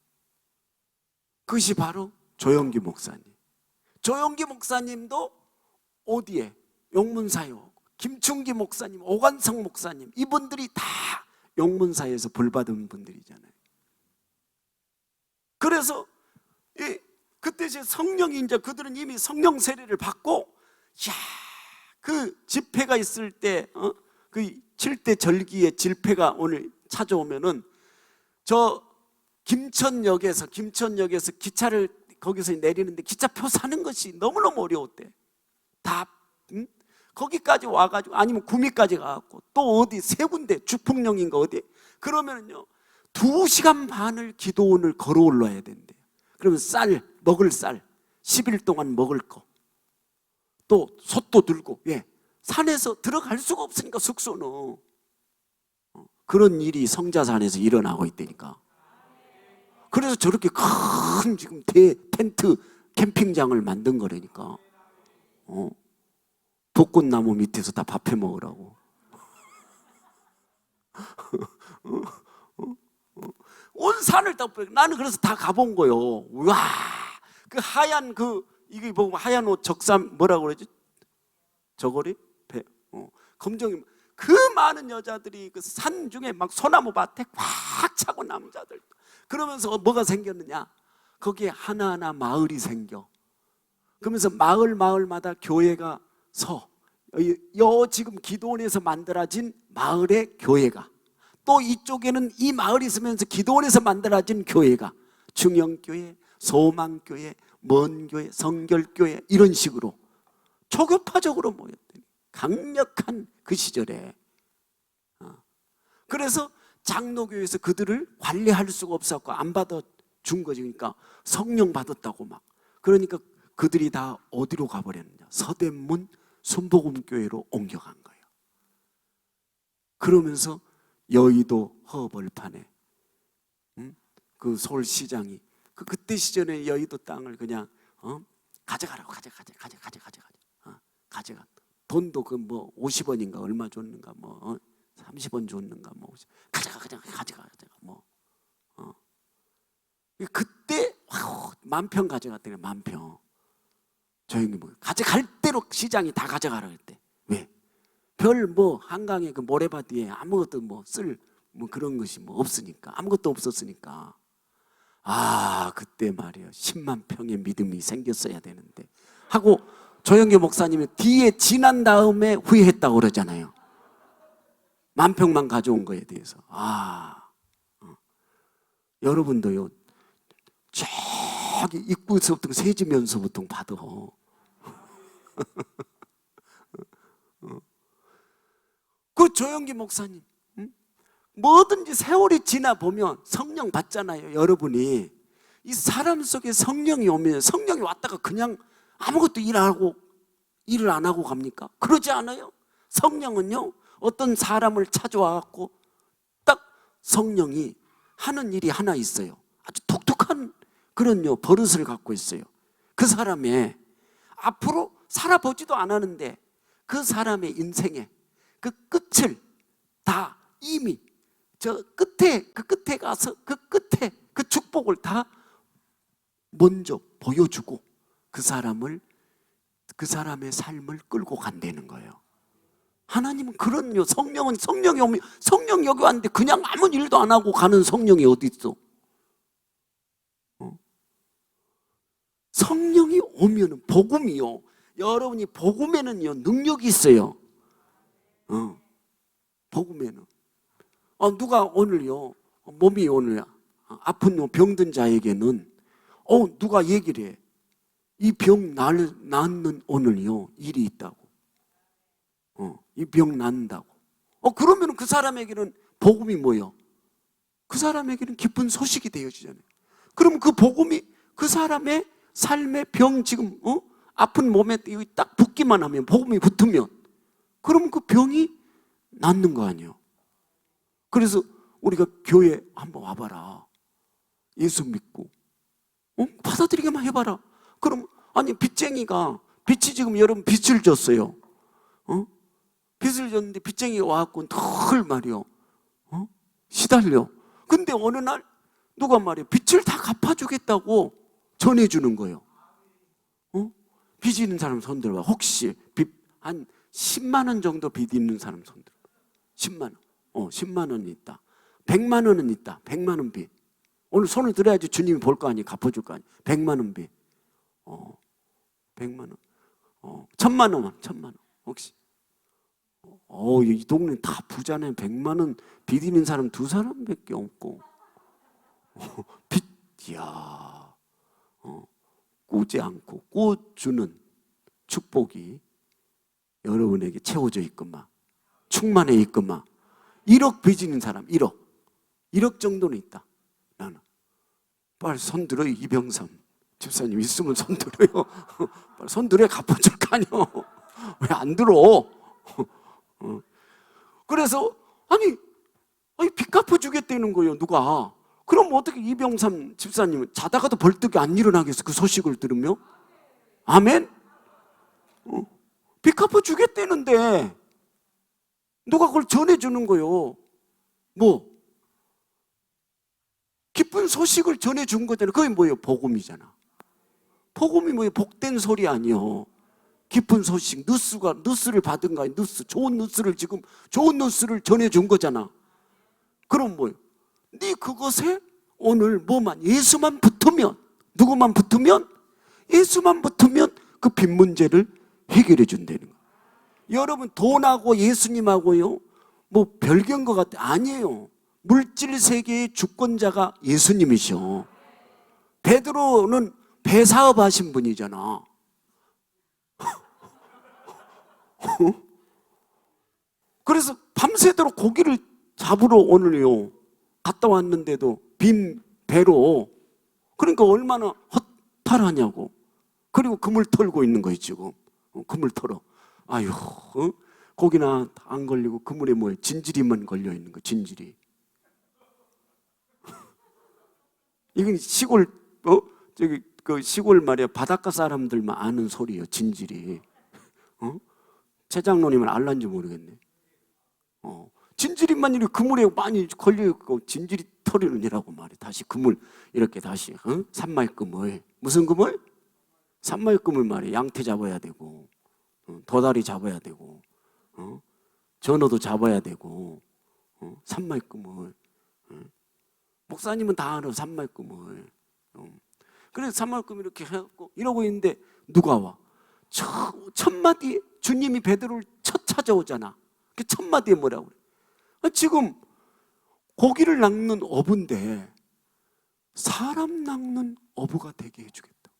그것이 바로 조영기 목사님. 조영기 목사님도 어디에? 용문사요. 김충기 목사님, 오관성 목사님, 이분들이 다 용문사에서 벌받은 분들이잖아요. 그래서 그때 이제 성령이 이제 그들은 이미 성령 세례를 받고, 야, 그 집회가 있을 때, 그 7대 절기의 집회가 오늘 찾아오면은 저 김천역에서 기차를 거기서 내리는데 기차표 사는 것이 너무너무 어려웠대. 다 거기까지 와가지고, 아니면 구미까지 가갖고 또 어디 세 군데, 주풍령인가 어디, 그러면은요 2시간 반을 기도원을 걸어 올라야 된대. 그러면 먹을 쌀 10일 동안 먹을 거, 또 솥도 들고, 산에서 들어갈 수가 없으니까 숙소는. 그런 일이 성자산에서 일어나고 있다니까. 그래서 저렇게 큰 지금 텐트 캠핑장을 만든 거라니까. 벚꽃나무 밑에서 다 밥해 먹으라고. 온 산을 다, 나는 그래서 다 가본 거요. 와, 그 하얀 이게 보면 하얀 옷 적삼 뭐라고 그러지? 저고리? 검정이, 그 많은 여자들이 그 산 중에 막 소나무 밭에 꽉 차고, 남자들. 그러면서 뭐가 생겼느냐? 거기에 하나하나 마을이 생겨. 그러면서 마을마다 교회가 지금 기도원에서 만들어진 마을의 교회가, 또 이쪽에는 이 마을이 있으면서 기도원에서 만들어진 교회가, 중영교회, 소망교회, 먼교회, 성결교회, 이런 식으로 초교파적으로 모였더니 강력한 그 시절에. 그래서 장로교회에서 그들을 관리할 수가 없었고 안 받아준 거지. 그러니까 성령 받았다고 막. 그러니까 그들이 다 어디로 가버렸느냐? 서대문 순복음교회로 옮겨간 거예요. 그러면서 여의도 허벌판에 그 서울시장이 그때 시절에 여의도 땅을 그냥 가져가라고, 가져가. 돈도 그 뭐 50원인가 얼마 줬는가, 뭐 30원 줬는가, 뭐 가져가 뭐. 그때 만평 가져갔더니, 만평. 저 형님 뭐 가져갈 대로 시장이 다 가져가라 그랬대. 왜? 별 뭐 한강에 그 모래밭 뒤에 아무것도 뭐 그런 것이 뭐 없으니까, 아무것도 없었으니까. 그때 말이에요, 10만 평의 믿음이 생겼어야 되는데 하고, 조영교 목사님이 뒤에 지난 다음에 후회했다고 그러잖아요. 만평만 가져온 거에 대해서. 여러분도요, 저기 입구에서부터 세지면서부터 받아. 그 조영기 목사님, 뭐든지 세월이 지나 보면 성령 받잖아요. 여러분이 이 사람 속에 성령이 오면, 성령이 왔다가 그냥 아무것도 일을 안 하고 갑니까? 그러지 않아요. 성령은요, 어떤 사람을 찾아와갖고 딱 성령이 하는 일이 하나 있어요. 아주 독특한 그런 버릇을 갖고 있어요. 그 사람의 앞으로 살아보지도 않았는데 그 사람의 인생의 그 끝을 다 이미 저 끝에, 그 끝에 가서 그 끝에 그 축복을 다 먼저 보여주고 그 사람의 삶을 끌고 간다는 거예요. 하나님은 그런요. 성령이 오면, 성령 여기 왔는데 그냥 아무 일도 안 하고 가는 성령이 어디 있어? 성령이 오면은, 복음이요, 여러분이 복음에는요 능력이 있어요. 복음에는 누가 오늘요 몸이 오늘 아픈 병든 자에게는 누가 얘기를 해. 이 병 낫는 오늘요 일이 있다고. 이 병 낫는다고. 그러면 그 사람에게는 복음이 뭐예요? 그 사람에게는 기쁜 소식이 되어지잖아요. 그럼 그 복음이 그 사람의 삶의 병, 지금 아픈 몸에 딱 붙기만 하면, 복음이 붙으면, 그러면 그 병이 낫는 거 아니에요. 그래서 우리가 교회 한번 와봐라. 예수 믿고 받아들이기만 해봐라. 그럼 아니, 빚쟁이가, 빛이 지금 여러분 빚을 졌어요. 빚을 졌는데 빚쟁이가 와갖고 늘 말이요 시달려. 근데 어느 날 누가 말이요 빚을 다 갚아주겠다고 전해주는 거예요. 빚 있는 사람 손 들어봐. 혹시 빚 한 10만 원 정도 빚 있는 사람 손 들어. 10만 원. 10만 원이 있다. 100만 원은 있다. 100만 원 빚. 오늘 손을 들어야지 주님이 볼 거 아니에요. 갚아줄 거 아니에요. 100만 원 빚. 100만 원. 1000만 원. 1000만 원. 혹시? 이 동네 다 부자네. 100만 원 빚 있는 사람 2사람밖에 없고. 빚, 이야. 꾸지 않고 꾸주는 축복이 여러분에게 채워져 있건만, 충만해 있건만. 1억 빚 있는 사람, 1억 정도는 있다. 나는 빨리 손 들어요. 이병삼 집사님 있으면 손 들어요. 빨리 손 들어야 갚아줄 거 아니요. 왜 안 들어? 그래서 아니 빚 갚아주겠다는 거예요. 누가? 그럼 어떻게 이병삼 집사님은 자다가도 벌떡이 안 일어나겠어? 그 소식을 들으며? 아멘? 빚 갚아주겠다는데 누가 그걸 전해주는 거예요? 뭐? 기쁜 소식을 전해준 거잖아요. 그게 뭐예요? 복음이잖아. 복음이 뭐예요? 복된 소리 아니요. 기쁜 소식, 뉴스를 받은 거야. 좋은 뉴스를 전해준 거잖아. 그럼 뭐예요? 네 그것에 오늘 뭐만 예수만 붙으면, 누구만 붙으면? 예수만 붙으면 그 빚 문제를 해결해 준다는 거예요. 여러분 돈하고 예수님하고요 뭐 별개인 것 같아. 아니에요. 물질 세계의 주권자가 예수님이셔. 베드로는 배 사업하신 분이잖아. 그래서 밤새도록 고기를 잡으러 오늘요 갔다 왔는데도 빈 배로. 그러니까 얼마나 허탈하냐고. 그리고 그물 털고 있는 거예요 지금. 그물 털어. 아유, 고기나 안 걸리고 그물에 뭐예요? 진지리만 걸려 있는 거. 진지리. 이건 시골 그 시골 말이야. 바닷가 사람들만 아는 소리예요. 진지리. 최 장로님은 알란지 모르겠네. 진지리만 이렇게 그물에 많이 걸려있고 진지리 털이느니라고 말해. 다시 그물 이렇게 다시 산마이 그물. 무슨 그물? 산마이 그물 말이야. 양태 잡아야 되고 도다리 잡아야 되고 전어도 잡아야 되고 산마이 그물. 목사님은 다 알아. 산마이 그물. 그래서 산마이 그물 이렇게 해갖고 이러고 있는데 누가 와? 첫 마디 주님이 베드로를 첫 찾아오잖아. 그 첫 마디에 뭐라고 그래? 지금 고기를 낚는 어부인데 사람 낚는 어부가 되게 해주겠다.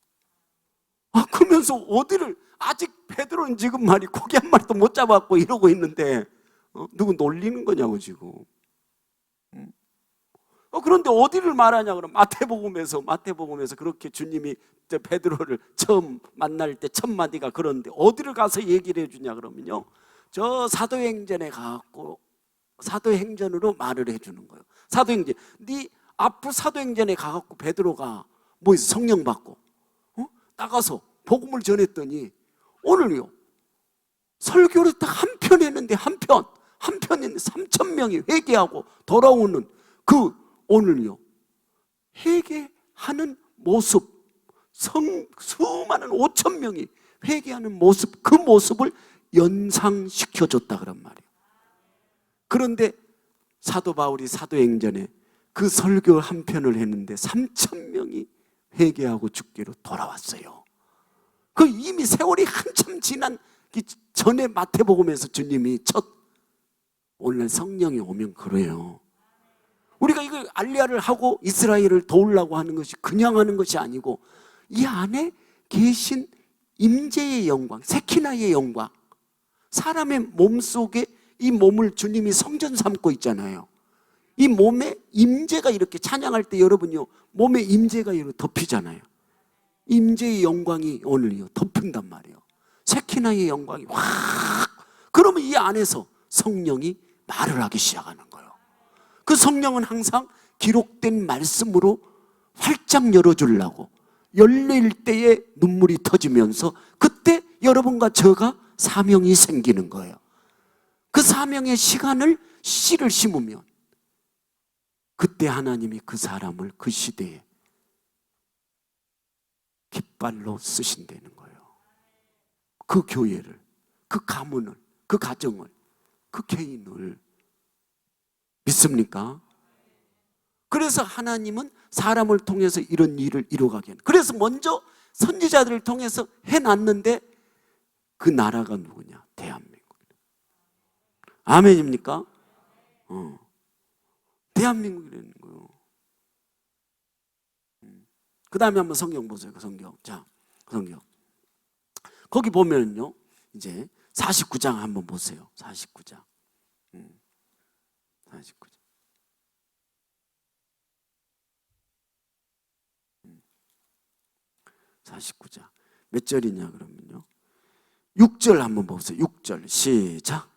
그러면서 어디를 아직 베드로는 지금 말이 고기 한 마리도 못 잡았고 이러고 있는데 누구 놀리는 거냐고 지금. 그런데 어디를 말하냐 그러면 마태복음에서 그렇게 주님이 베드로를 처음 만날 때 첫 마디가 그런데 어디를 가서 얘기를 해주냐 그러면요 저 사도행전에 가갖고 사도행전으로 말을 해주는 거예요. 사도행전. 네 앞으로 사도행전에 가갖고 베드로가 뭐 있어? 성령 받고 나가서 복음을 전했더니 오늘요 설교를 딱 한 편 했는데 한 편인데 3,000명이 회개하고 돌아오는 그 오늘요 회개하는 모습, 수많은 5,000명이 회개하는 모습, 그 모습을 연상시켜줬다 그런 말이에요. 그런데 사도 바울이 사도행전에 그 설교 한 편을 했는데 3,000명이 회개하고 죽기로 돌아왔어요. 그 이미 세월이 한참 지난 전에 마태복음에서 주님이 오늘 성령이 오면 그래요. 우리가 이걸 알리야를 하고 이스라엘을 도우려고 하는 것이 그냥 하는 것이 아니고 이 안에 계신 임재의 영광, 세키나의 영광, 사람의 몸속에 이 몸을 주님이 성전 삼고 있잖아요. 이 몸에 임재가 이렇게 찬양할 때 여러분요 몸에 임재가 이렇게 덮이잖아요. 임재의 영광이 오늘요 덮인단 말이에요. 세키나의 영광이 확. 그러면 이 안에서 성령이 말을 하기 시작하는 거예요. 그 성령은 항상 기록된 말씀으로 활짝 열어주려고 열릴 때에 눈물이 터지면서 그때 여러분과 저가 사명이 생기는 거예요. 그 사명의 시간을 씨를 심으면 그때 하나님이 그 사람을 그 시대에 깃발로 쓰신다는 거예요. 그 교회를, 그 가문을, 그 가정을, 그 개인을. 믿습니까? 그래서 하나님은 사람을 통해서 이런 일을 이루어가게 하는, 그래서 먼저 선지자들을 통해서 해놨는데 그 나라가 누구냐? 대한민국. 아멘입니까? 대한민국이라는 거예요. 그 다음에 한번 성경 보세요. 그 성경. 자, 성경. 거기 보면요, 이제 49장 한번 보세요. 49장. 49장. 49장. 몇 절이냐 그러면요. 6절 한번 보세요. 6절 시작.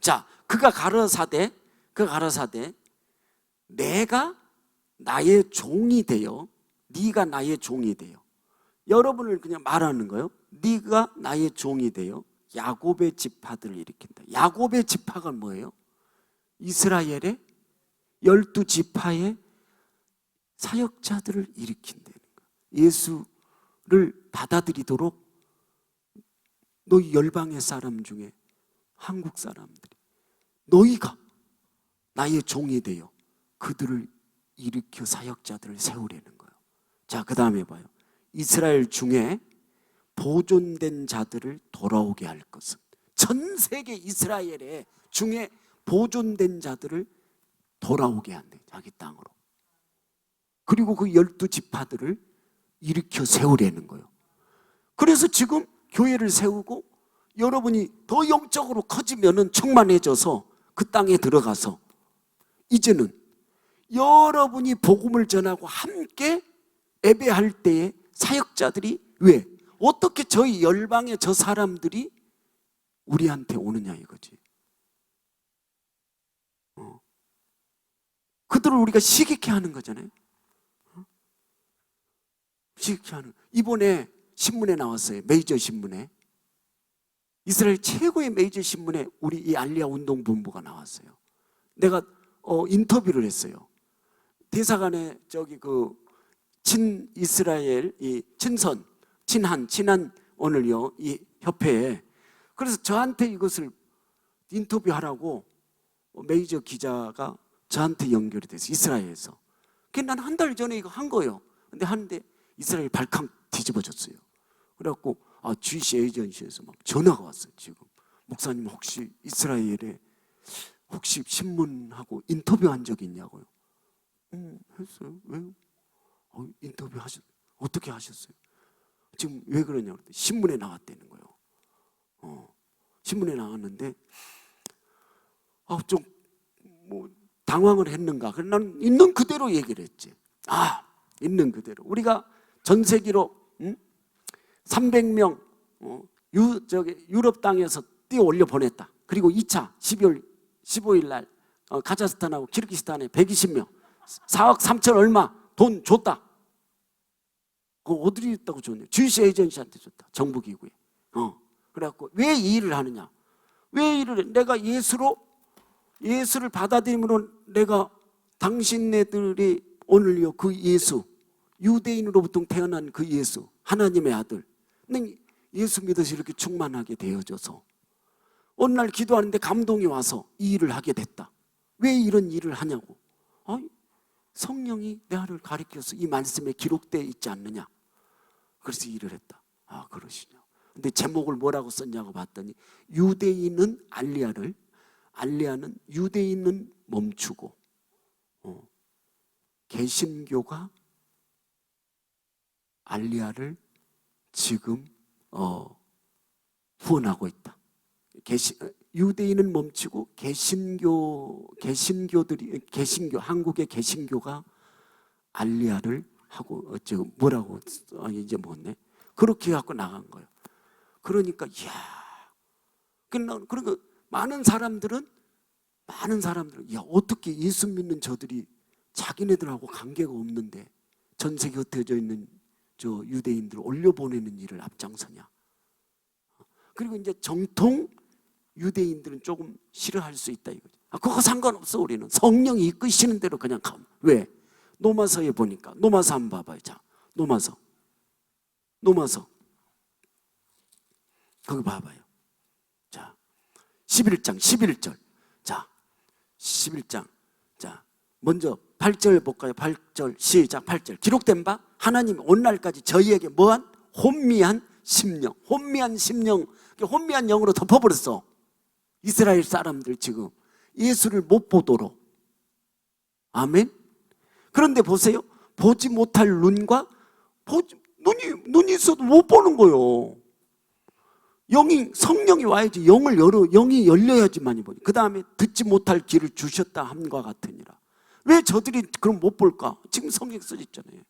자, 그가 가라사대 내가 나의 종이 되어 네가 나의 종이 되어, 여러분을 그냥 말하는 거예요. 네가 나의 종이 되어 야곱의 지파들을 일으킨다. 야곱의 지파가 뭐예요? 이스라엘의 12지파의 사역자들을 일으킨다는 거예요. 예수를 받아들이도록 너희 열방의 사람 중에 한국 사람들이 너희가 나의 종이 되어 그들을 일으켜 사역자들을 세우려는 거예요. 자, 그 다음에 봐요. 이스라엘 중에 보존된 자들을 돌아오게 할 것은, 전 세계 이스라엘의 중에 보존된 자들을 돌아오게 한대, 자기 땅으로. 그리고 그 12지파들을 일으켜 세우려는 거예요. 그래서 지금 교회를 세우고 여러분이 더 영적으로 커지면은 충만해져서 그 땅에 들어가서 이제는 여러분이 복음을 전하고 함께 예배할 때에 사역자들이 왜? 어떻게 저희 열방의 저 사람들이 우리한테 오느냐 이거지. 그들을 우리가 시기케 하는 거잖아요. 시기케 하는. 이번에 신문에 나왔어요. 메이저 신문에. 이스라엘 최고의 메이저 신문에 우리 이 알리아 운동본부가 나왔어요. 내가 인터뷰를 했어요. 대사관에 저기 그 친이스라엘 이 친한 오늘요 이 협회에, 그래서 저한테 이것을 인터뷰하라고 메이저 기자가 저한테 연결이 됐어요. 이스라엘에서. 그래서 난 한 달 전에 이거 한 거예요. 근데 하는데 이스라엘 발칵 뒤집어졌어요. 그래갖고 GC 에이전시에서 막 전화가 왔어요. 지금 목사님 혹시 이스라엘에 혹시 신문하고 인터뷰한 적이 있냐고요. 했어요. 왜요? 인터뷰 어떻게 하셨어요? 지금 왜 그러냐고. 신문에 나왔다는 거예요. 신문에 나왔는데 좀 뭐 당황을 했는가. 그래서 나는 있는 그대로 얘기를 했지. 있는 그대로. 우리가 전 세계로 300명 유럽 땅에서 띄어 올려 보냈다. 그리고 2차 12월 15일 날 카자흐스탄하고 키르기스탄에 120명 4억 3천 얼마 돈 줬다. 그거 어디 있다고 줬냐? GC 에이전시한테 줬다. 정부기구에. 그래갖고 왜 이 일을 하느냐? 왜 일을 해? 내가 예수를 받아들임으로 내가 당신네들이 오늘요 그 예수, 유대인으로부터 태어난 그 예수, 하나님의 아들, 예수 믿어서 이렇게 충만하게 되어져서 어느 날 기도하는데 감동이 와서 이 일을 하게 됐다. 왜 이런 일을 하냐고. 성령이 나를 가리켜서 이 말씀에 기록되어 있지 않느냐. 그래서 일을 했다. 그러시냐. 근데 제목을 뭐라고 썼냐고 봤더니 유대인은 알리아는 유대인은 멈추고 개신교가 알리아를 지금 후원하고 있다. 유대인은 멈추고 한국의 개신교가 알리아를 하고 지금 뭐라고 이제 뭐네 그렇게 갖고 나간 거예요. 그러니까 그러니까 많은 사람들은 어떻게 예수 믿는 저들이 자기네들하고 관계가 없는데 전 세계 흩어져 있는 저 유대인들을 올려보내는 일을 앞장서냐. 그리고 이제 정통 유대인들은 조금 싫어할 수 있다 이거죠. 그거 상관없어. 우리는 성령이 이끄시는 대로 그냥 가면. 왜? 노마서에 보니까 노마서 한번 봐봐요. 자, 노마서 거기 봐봐요. 자, 11장 11절. 자, 11장. 자, 먼저 8절 볼까요? 8절 시작. 8절. 기록된 바 하나님 오늘날까지 저희에게 뭐한? 혼미한 심령. 혼미한 심령. 혼미한 영으로 덮어버렸어. 이스라엘 사람들 지금 예수를 못 보도록. 아멘. 그런데 보세요. 보지 못할 눈과 눈이 있어도 못 보는 거예요. 성령이 와야지. 영이 열려야지만이 보니. 그 다음에 듣지 못할 귀를 주셨다 함과 같으니라. 왜 저들이 그럼 못 볼까? 지금 성경 써있잖아요.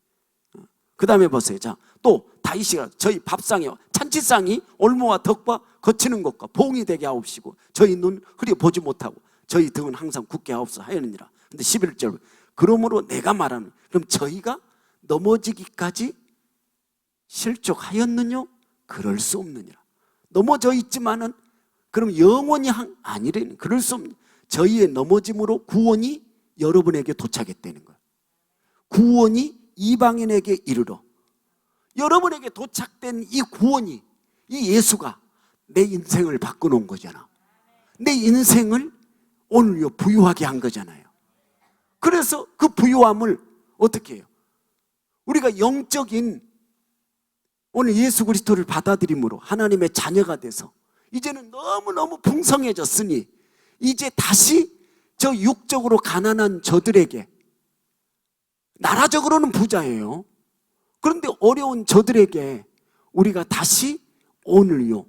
그 다음에 보세요. 자, 또 다윗이가 저희 밥상에 잔치상이 올무와 덕과 거치는 것과 봉이 되게 하옵시고 저희 눈 흐려 보지 못하고 저희 등은 항상 굳게 하옵소서 하였느니라. 근데 11절 그러므로 내가 말하는, 그럼 저희가 넘어지기까지 실족하였느냐? 그럴 수 없느니라. 넘어져 있지만은 그럼 영원히 아니래는. 그럴 수 없는. 저희의 넘어짐으로 구원이 여러분에게 도착했다는 거예요. 구원이 이방인에게 이르러 여러분에게 도착된 이 구원이, 이 예수가 내 인생을 바꿔놓은 거잖아. 내 인생을 오늘 부유하게 한 거잖아요. 그래서 그 부유함을 어떻게 해요? 우리가 영적인 오늘 예수 그리스도를 받아들임으로 하나님의 자녀가 돼서 이제는 너무너무 풍성해졌으니 이제 다시 저 육적으로 가난한 저들에게, 나라적으로는 부자예요. 그런데 어려운 저들에게 우리가 다시 오늘요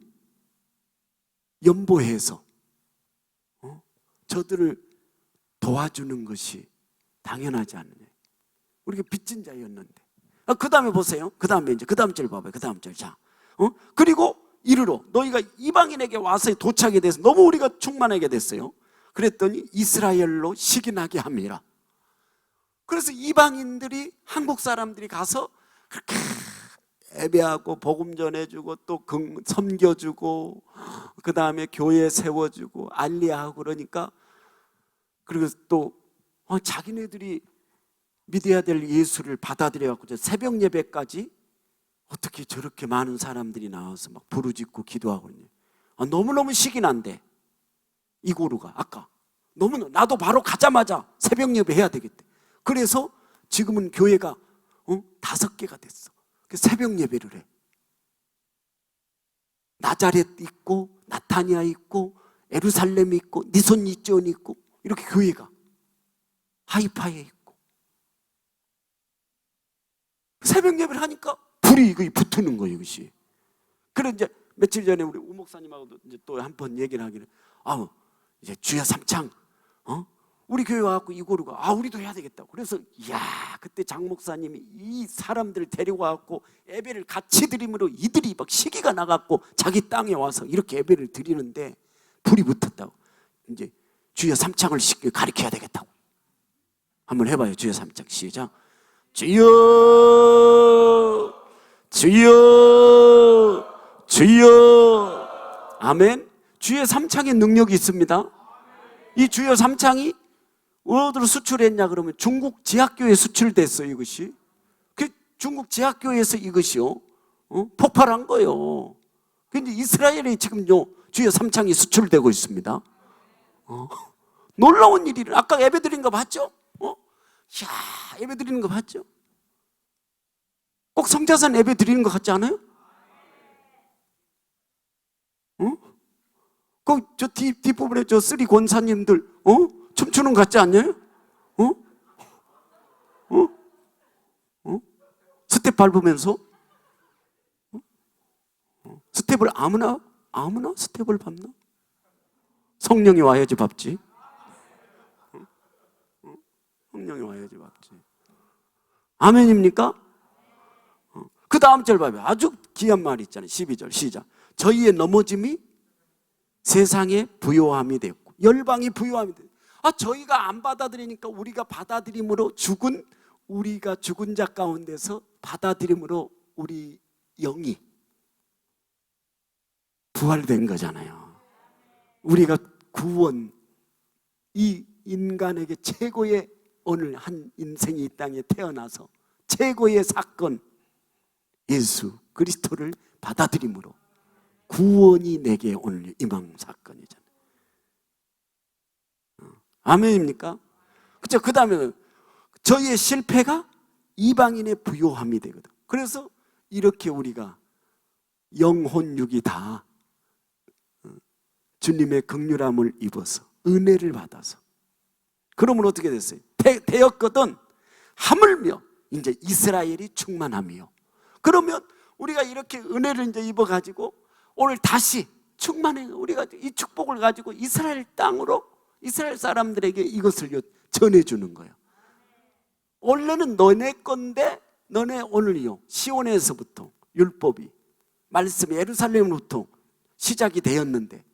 연보해서 저들을 도와주는 것이 당연하지 않느냐. 우리가 빚진 자였는데. 그 다음에 보세요. 그 다음에 이제 그 다음 절 봐봐요. 그 다음 절. 자, 그리고 이르러 너희가 이방인에게 와서 도착에 대해서 너무 우리가 충만하게 됐어요. 그랬더니 이스라엘로 식인하게 함이라. 그래서 이방인들이, 한국 사람들이 가서 그렇게 예배하고 복음 전해주고 또 섬겨주고 그 다음에 교회 세워주고 알리하고 그러니까, 그리고 또 자기네들이 믿어야 될 예수를 받아들여갖고 새벽 예배까지 어떻게 저렇게 많은 사람들이 나와서 막 부르짖고 기도하고 있냐. 너무너무 시기 난데 이고루가 아까 너무 나도 바로 가자마자 새벽 예배 해야 되겠대. 그래서 지금은 교회가 5개가 됐어. 새벽 예배를 해. 나자렛 있고 나타니아 있고 예루살렘이 있고 니손 니지온이 있고 이렇게 교회가 하이파이에 있고 새벽 예배를 하니까 불이 붙는 거예요. 이것이. 그래 이제 며칠 전에 우리 우 목사님하고도 이제 또 한 번 얘기를 하기를, 이제 주야 삼창 우리 교회 와갖고 이고루가 우리도 해야 되겠다고. 그래서 그때 장 목사님이 이 사람들을 데리고 와갖고 예배를 같이 드림으로 이들이 막 시기가 나갖고 자기 땅에 와서 이렇게 예배를 드리는데 불이 붙었다고. 이제 주여 삼창을 가르쳐야 되겠다고. 한번 해봐요. 주여 삼창 시작. 주여 주여 주여. 아멘. 주여 삼창의 능력이 있습니다. 이 주여 삼창이 어디로 수출했냐 그러면 중국 지하교에 수출됐어요. 이것이 중국 지하교에서 이것이요 폭발한 거예요. 근데 이스라엘에 지금요 주여 삼창이 수출되고 있습니다. 놀라운 일이를 아까 예배 드린 거 봤죠? 예배 드리는 거 봤죠? 꼭 성자산 예배 드리는 것 같지 않아요? 저 뒷부분에 저 쓰리 권사님들 춤추는 것 같지 않나요? 스텝 밟으면서 스텝을 아무나 스텝을 밟나? 성령이 와야지 밟지. 성령이 와야지 밟지. 아멘입니까? 그 다음 절 봐요. 아주 귀한 말이 있잖아요. 12절 시작. 저희의 넘어짐이 세상의 부요함이 되었고 열방이 부요함이 되었고 저희가 안 받아들이니까 우리가 받아들임으로 우리가 죽은 자 가운데서 받아들임으로 우리 영이 부활된 거잖아요. 우리가 구원, 이 인간에게 최고의 오늘 한 인생이 이 땅에 태어나서 최고의 사건 예수 그리스도를 받아들임으로 구원이 내게 오늘 임한 사건이잖아요. 아멘입니까? 그렇죠? 그 다음에 저희의 실패가 이방인의 부요함이 되거든. 그래서 이렇게 우리가 영혼육이 다 주님의 긍휼함을 입어서 은혜를 받아서, 그러면 어떻게 됐어요? 되었거든. 하물며 이제 이스라엘이 충만함이요. 그러면 우리가 이렇게 은혜를 이제 입어가지고 오늘 다시 충만해, 우리가 이 축복을 가지고 이스라엘 땅으로, 이스라엘 사람들에게 이것을 전해주는 거예요. 원래는 너네 건데, 너네 오늘이요, 시온에서부터 율법이, 말씀이 예루살렘으로부터 시작이 되었는데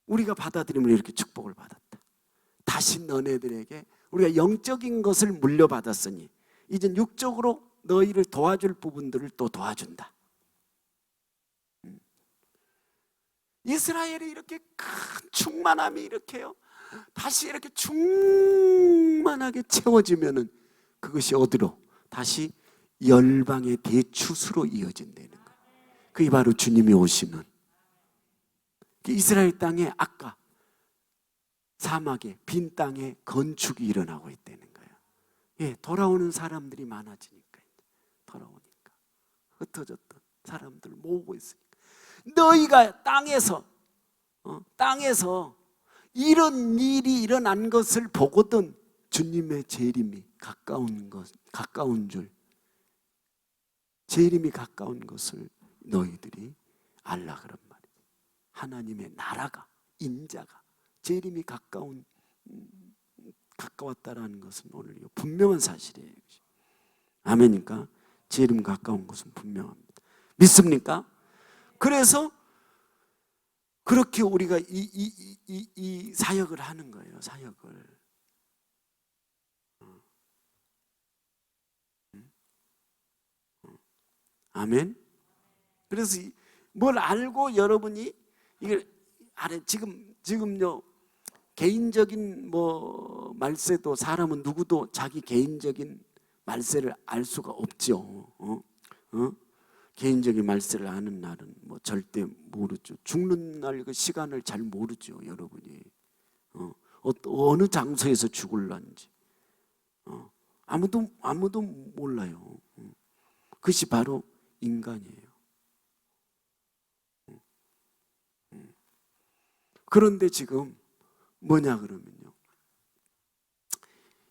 우리가 받아들이면 이렇게 축복을 받았다. 다시 너네들에게 우리가 영적인 것을 물려받았으니 이제 육적으로 너희를 도와줄 부분들을 또 도와준다. 이스라엘이 이렇게 큰 충만함이 이렇게요, 다시 이렇게 충만하게 채워지면은 그것이 어디로? 다시 열방의 대추수로 이어진다는 거예요. 그게 바로 주님이 오시는 이스라엘 땅에, 아까 사막에 빈 땅에 건축이 일어나고 있다는 거예요. 예, 돌아오는 사람들이 많아지니까, 돌아오니까 흩어졌던 사람들 모으고 있으니까, 너희가 땅에서 이런 일이 일어난 것을 보거든 주님의 재림이 가까운 줄, 재림이 가까운 것을 너희들이 알라 그런 말이에요. 하나님의 나라가, 인자가, 재림이 가까웠다라는 것은 오늘 분명한 사실이에요. 아멘입니까? 재림 가까운 것은 분명합니다. 믿습니까? 그래서 그렇게 우리가 이 사역을 하는 거예요. 사역을. 아멘. 그래서 뭘 알고 여러분이 이걸 지금요, 개인적인 말세도, 사람은 누구도 자기 개인적인 말세를 알 수가 없죠. 개인적인 말세를 아는 날은 절대 모르죠. 죽는 날 그 시간을 잘 모르죠, 여러분이. 어느 장소에서 죽을런지 아무도 몰라요. 그것이 바로 인간이에요. 그런데 지금 뭐냐 그러면요,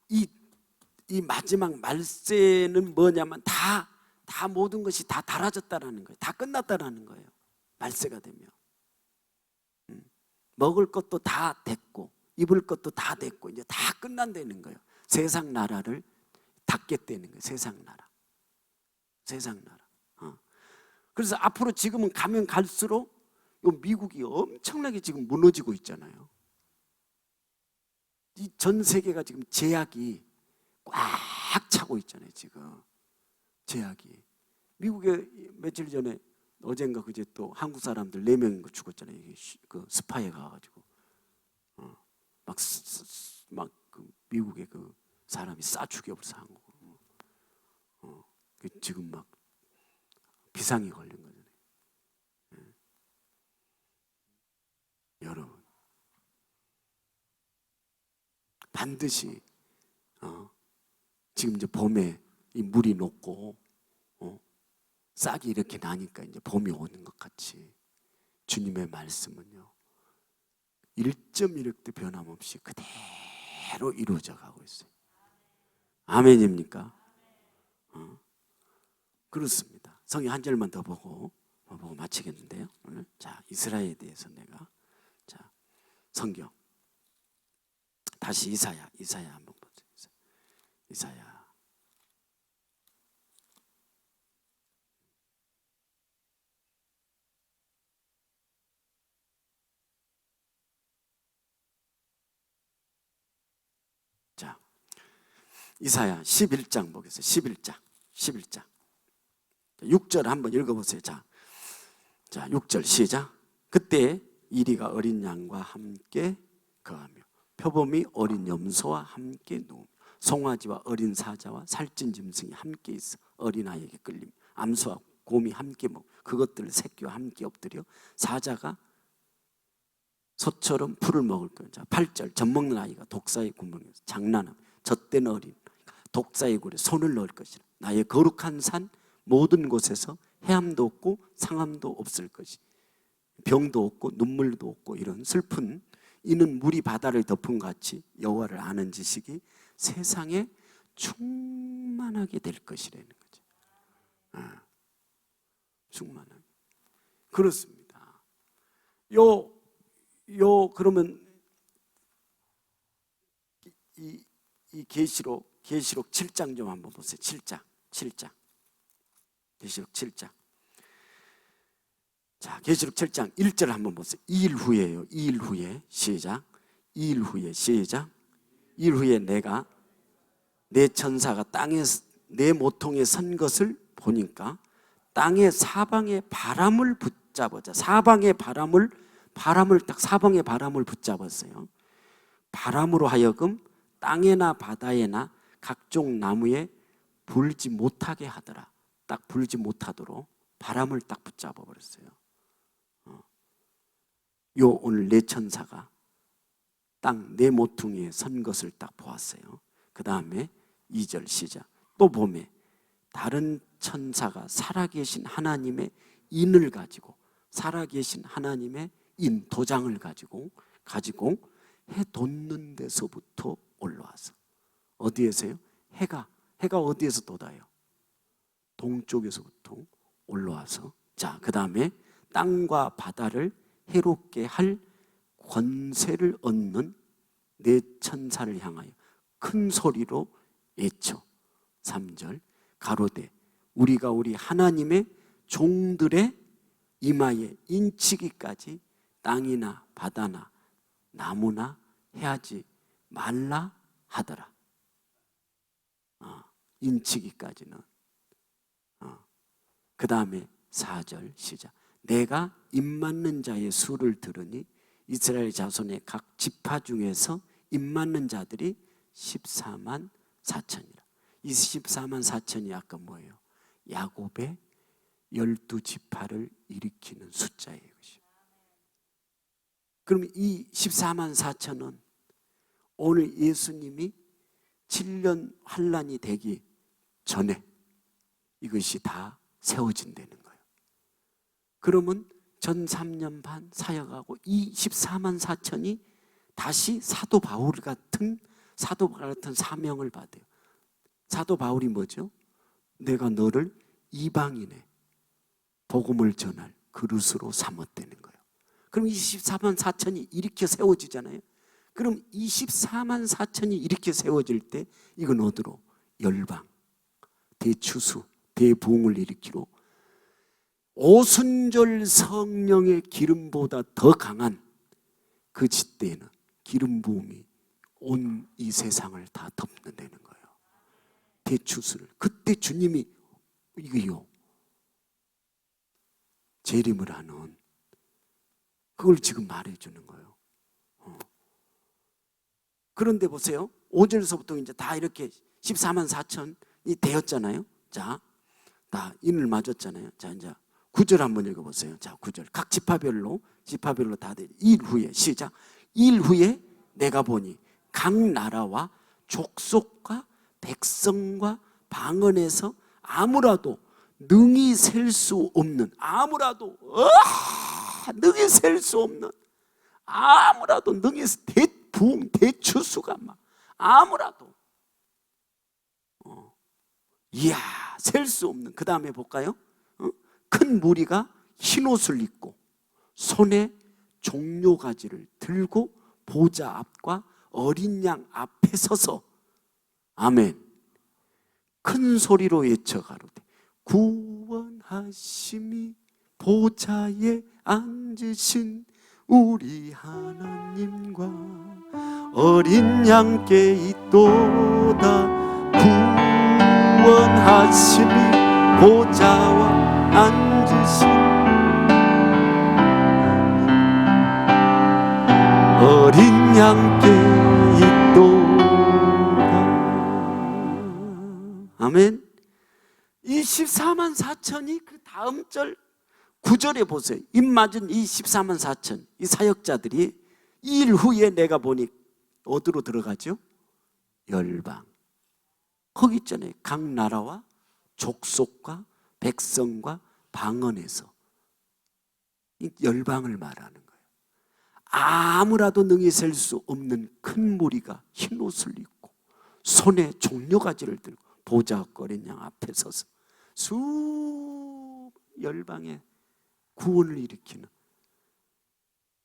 이 마지막 말세는 뭐냐면 다 모든 것이 다 달아졌다라는 거예요. 다 끝났다라는 거예요. 말세가 되면 먹을 것도 다 됐고 입을 것도 다 됐고 이제 다 끝난다는 거예요. 세상 나라를 닫겠다는 거예요. 세상 나라. 그래서 앞으로 지금은 가면 갈수록 미국이 엄청나게 지금 무너지고 있잖아요. 이 전 세계가 지금 제약이 꽉 차고 있잖아요. 지금 제약이. 미국에 며칠 전에, 어젠가 그제 또 한국 사람들 4명 죽었잖아요. 그 스파이에 가가지고 막 그 미국의 그 사람이 싸 죽여버려서 한국. 지금 막 비상이 걸린 거잖아요. 여러분, 반드시 지금 이제 봄에 이 물이 녹고 싹이 이렇게 나니까 이제 봄이 오는 것 같이 주님의 말씀은요 1.1획도 변함없이 그대로 이루어져 가고 있어요. 아멘입니까? 그렇습니다. 성경 한 절만 더 보고 마치겠는데요. 오늘 자, 이스라엘에 대해서 내가, 자, 성경 다시 이사야 한번 보세요. 이사야. 자, 이사야 11장 보겠습니다. 11장 6절 한번 읽어보세요. 자, 6절 시작. 그때 이리가 어린 양과 함께 거하며 표범이 어린 염소와 함께 누우며 송아지와 어린 사자와 살찐 짐승이 함께 있어 어린아이에게 끌리며 암소와 곰이 함께 먹, 그것들 새끼와 함께 엎드려 사자가 소처럼 풀을 먹을 거예요. 자, 8절 젖먹는 아이가 독사의 구멍에서 장난하며 젖된 어린 독사의 굴에 손을 넣을 것이라. 나의 거룩한 산 모든 곳에서 해함도 없고 상함도 없을 것이, 병도 없고 눈물도 없고 이런 슬픈, 이는 물이 바다를 덮은 같이 여호와를 아는 지식이 세상에 충만하게 될 것이라는 거죠. 충만하게. 그렇습니다. 그러면 이 계시록 7장 좀 한번 보세요. 7장. 계시록 7장. 자, 계시록 7장 1절 한번 보세요. 2일 후에요. 2일 후에 시작. 2일 후에 시작. 2일 후에 내가 내 천사가 땅에 내 모통에 선 것을 보니까 땅의 사방의 바람을 붙잡았자. 사방의 바람을 붙잡았어요. 바람으로 하여금 땅에나 바다에나 각종 나무에 불지 못하게 하더라. 딱 불지 못하도록 바람을 딱 붙잡아 버렸어요. 오늘 내 천사가 땅 내 모퉁이에 선 것을 딱 보았어요. 그 다음에 2절 시작. 또 보매 다른 천사가 살아계신 하나님의 인을 가지고, 살아계신 하나님의 인 도장을 가지고 해 돋는 데서부터 올라와서, 어디에서요? 해가 어디에서 돋아요? 동쪽에서부터 올라와서, 자, 그 다음에 땅과 바다를 해롭게 할 권세를 얻는 내 천사를 향하여 큰 소리로 외쳐. 3절 가로되 우리가 우리 하나님의 종들의 이마에 인치기까지 땅이나 바다나 나무나 해하지 말라 하더라. 인치기까지는. 그 다음에 4절 시작. 내가 입맞는 자의 수를 들으니 이스라엘 자손의 각 지파 중에서 입맞는 자들이 14만 4천이라. 이 14만 4천이 아까 뭐예요? 야곱의 12지파를 일으키는 숫자예요. 그럼 이 14만 4천은 오늘 예수님이 7년 환란이 되기 전에 이것이 다 세워진다는 거예요. 그러면 전 3년 반 사역하고 이 14만 4천이 다시 사도 바울 같은 사명을 받아요. 사도 바울이 뭐죠? 내가 너를 이방인의 복음을 전할 그릇으로 삼았다는 거예요. 그럼 24만 4천이 이렇게 세워지잖아요. 그럼 24만 4천이 이렇게 세워질 때 이건 어디로? 열방, 대추수, 대부흥을 일으키러 오순절 성령의 기름보다 더 강한 그 시대에는 기름 부음이 온 이 세상을 다 덮는다는 거예요. 대추수를. 그때 주님이 이거요 재림을 하는, 그걸 지금 말해주는 거예요. 그런데 보세요. 5절에서부터 이제 다 이렇게 14만 4천이 되었잖아요. 자, 다 인을 맞았잖아요. 자, 이제 9절 한번 읽어보세요. 자, 9절. 각 지파별로 다들 2일 후에 시작. 2일 후에 내가 보니 각 나라와 족속과 백성과 방언에서 아무라도 능히 셀 수 없는, 능히 셀 수 없는, 아무라도 능히 대부흥 대추수가 막 아무라도 이야 셀 수 없는. 그 다음에 볼까요? 큰 무리가 흰옷을 입고 손에 종려가지를 들고 보좌 앞과 어린 양 앞에 서서 아멘 큰 소리로 외쳐 가로되 구원하심이 보좌에 앉으신 우리 하나님과 어린 양께 있도다. 구원하심이 보좌와 앉으신 어린 양께 있도다. 아멘. 이 14만 4천이 그 다음 절 9절에 보세요. 입 맞은 이 14만 4천 이 사역자들이 2일 후에 내가 보니 어디로 들어가죠? 열방. 거기 있잖아요. 각 나라와 족속과 백성과 방언에서 이 열방을 말하는 거예요. 아무라도 능히 셀 수 없는 큰 무리가 흰 옷을 입고 손에 종려가지를 들고 보자거린 양 앞에 서서 수 열방의 구원을 일으키는,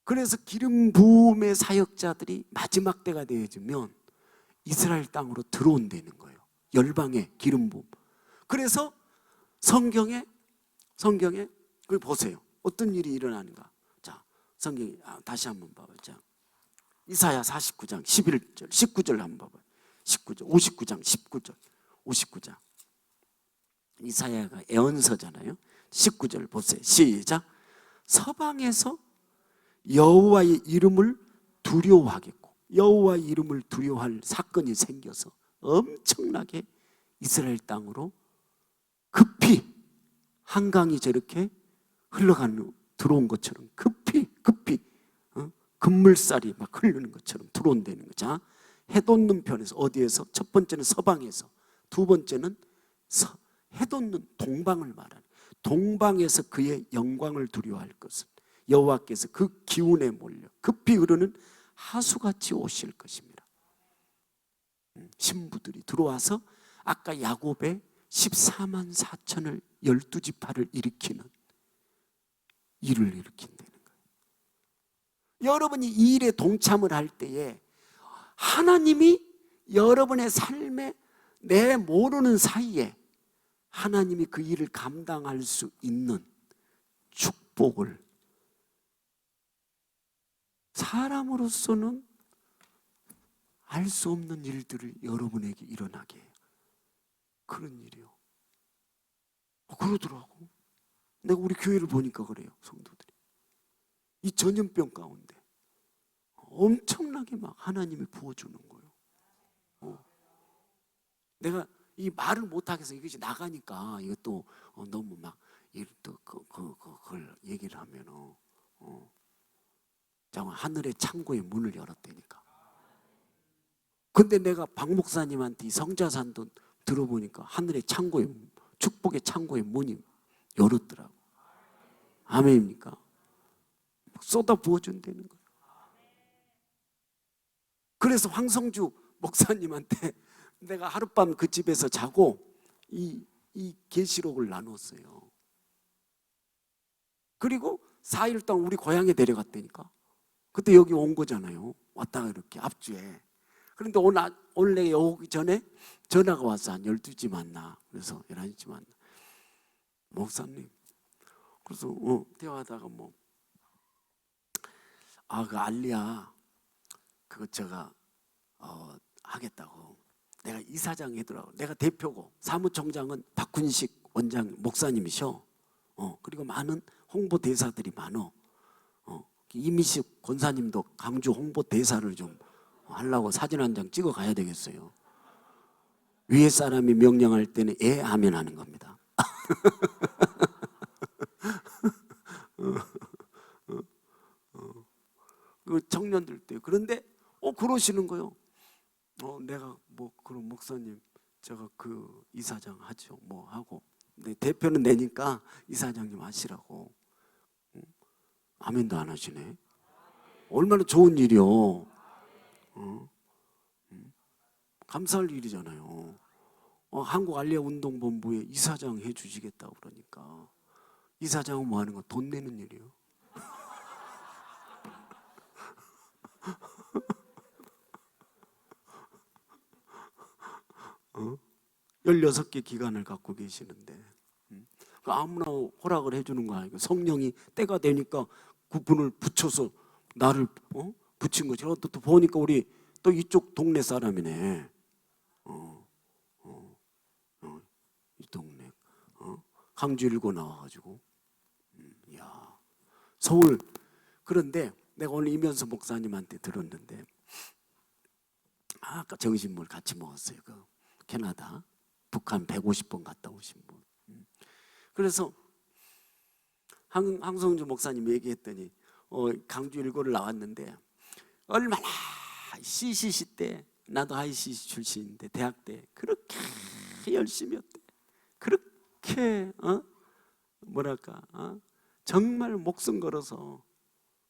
그래서 기름 부음의 사역자들이 마지막 때가 되어지면 이스라엘 땅으로 들어온다는 거예요. 열방의 기름 부음. 그래서 성경에 그걸 보세요. 어떤 일이 일어나는가. 자, 성경에 다시 한번 봐봐요. 자, 이사야 49장 11절 19절 한번 봐봐요. 19절 59장 19절 59장 이사야가 애언서잖아요. 19절 보세요. 시작. 서방에서 여호와의 이름을 두려워하겠고, 여호와의 이름을 두려워할 사건이 생겨서 엄청나게 이스라엘 땅으로 급히 한강이 저렇게 들어온 것처럼 급히 급물살이 막 흐르는 것처럼 들어온다는 거죠. 자, 해돋는 편에서 어디에서? 첫 번째는 서방에서, 두 번째는 해돋는 동방을 말하는, 동방에서 그의 영광을 두려워할 것은 여호와께서 그 기운에 몰려 급히 흐르는 하수같이 오실 것입니다. 신부들이 들어와서 아까 야곱의 14만 4천을 12지파를 일으키는 일을 일으킨다는 거예요. 여러분이 이 일에 동참을 할 때에 하나님이 여러분의 삶에 내 모르는 사이에 하나님이 그 일을 감당할 수 있는 축복을, 사람으로서는 알 수 없는 일들을 여러분에게 일어나게 해요. 그런 일이요. 그러더라고. 내가 우리 교회를 보니까 그래요. 성도들이 이 전염병 가운데 엄청나게 막 하나님이 부어주는 거예요. 내가 이 말을 못하겠어. 이것이 나가니까 이것도 너무 막 또 그걸 얘기를 하면 정말 하늘의 창고의 문을 열었다니까. 근데 내가 박 목사님한테 이 성자산도 들어보니까 하늘의 창고의, 축복의 창고의 문이 열었더라고. 아멘입니까? 쏟아 부어준다는 거예요. 그래서 황성주 목사님한테 내가 하룻밤 그 집에서 자고 이 계시록을 나눴어요. 그리고 4일 동안 우리 고향에 데려갔다니까. 그때 여기 온 거잖아요. 왔다가 이렇게 앞주에. 그런데 오늘 내가 오기 전에 전화가 왔어. 한 12시 만나. 그래서 11시 만나. 목사님. 그래서 대화하다가 그 알리야 그거 제가 하겠다고. 내가 이사장 해더라고. 내가 대표고 사무총장은 박훈식 원장 목사님이셔. 그리고 많은 홍보 대사들이 많어. 이미식 권사님도 강주 홍보 대사를 좀 하려고 사진 한 장 찍어 가야 되겠어요. 위에 사람이 명령할 때는 하면 하는 겁니다. 그 청년들 때. 그런데 그러시는 거요. 내가 그럼 목사님 제가 그 이사장 하죠. 하고. 근데 대표는 내니까 이사장님 하시라고. 아멘도 안 하시네. 얼마나 좋은 일이요. 감사할 일이잖아요. 한국 알리아 운동본부에 이사장 해주시겠다고 그러니까. 이사장은 뭐 하는 거? 돈 내는 일이요. 16개 기관을 갖고 계시는데 아무나 허락을 해주는 거 아니고 성령이 때가 되니까 그분을 붙여서 나를 붙인 거지. 또 보니까 우리 또 이쪽 동네 사람이네. 이 동네 강주 일고 나와가지고 야 서울. 그런데 내가 오늘 이면수 목사님한테 들었는데 아까 점심을 같이 먹었어요. 그 캐나다 북한 150번 갔다 오신 분. 그래서 황성주 목사님이 얘기했더니 강주 일고를 나왔는데 얼마나 CCC 때, 나도 ICC 출신인데 대학 때 그렇게 열심히 했대. 그렇게 뭐랄까 정말 목숨 걸어서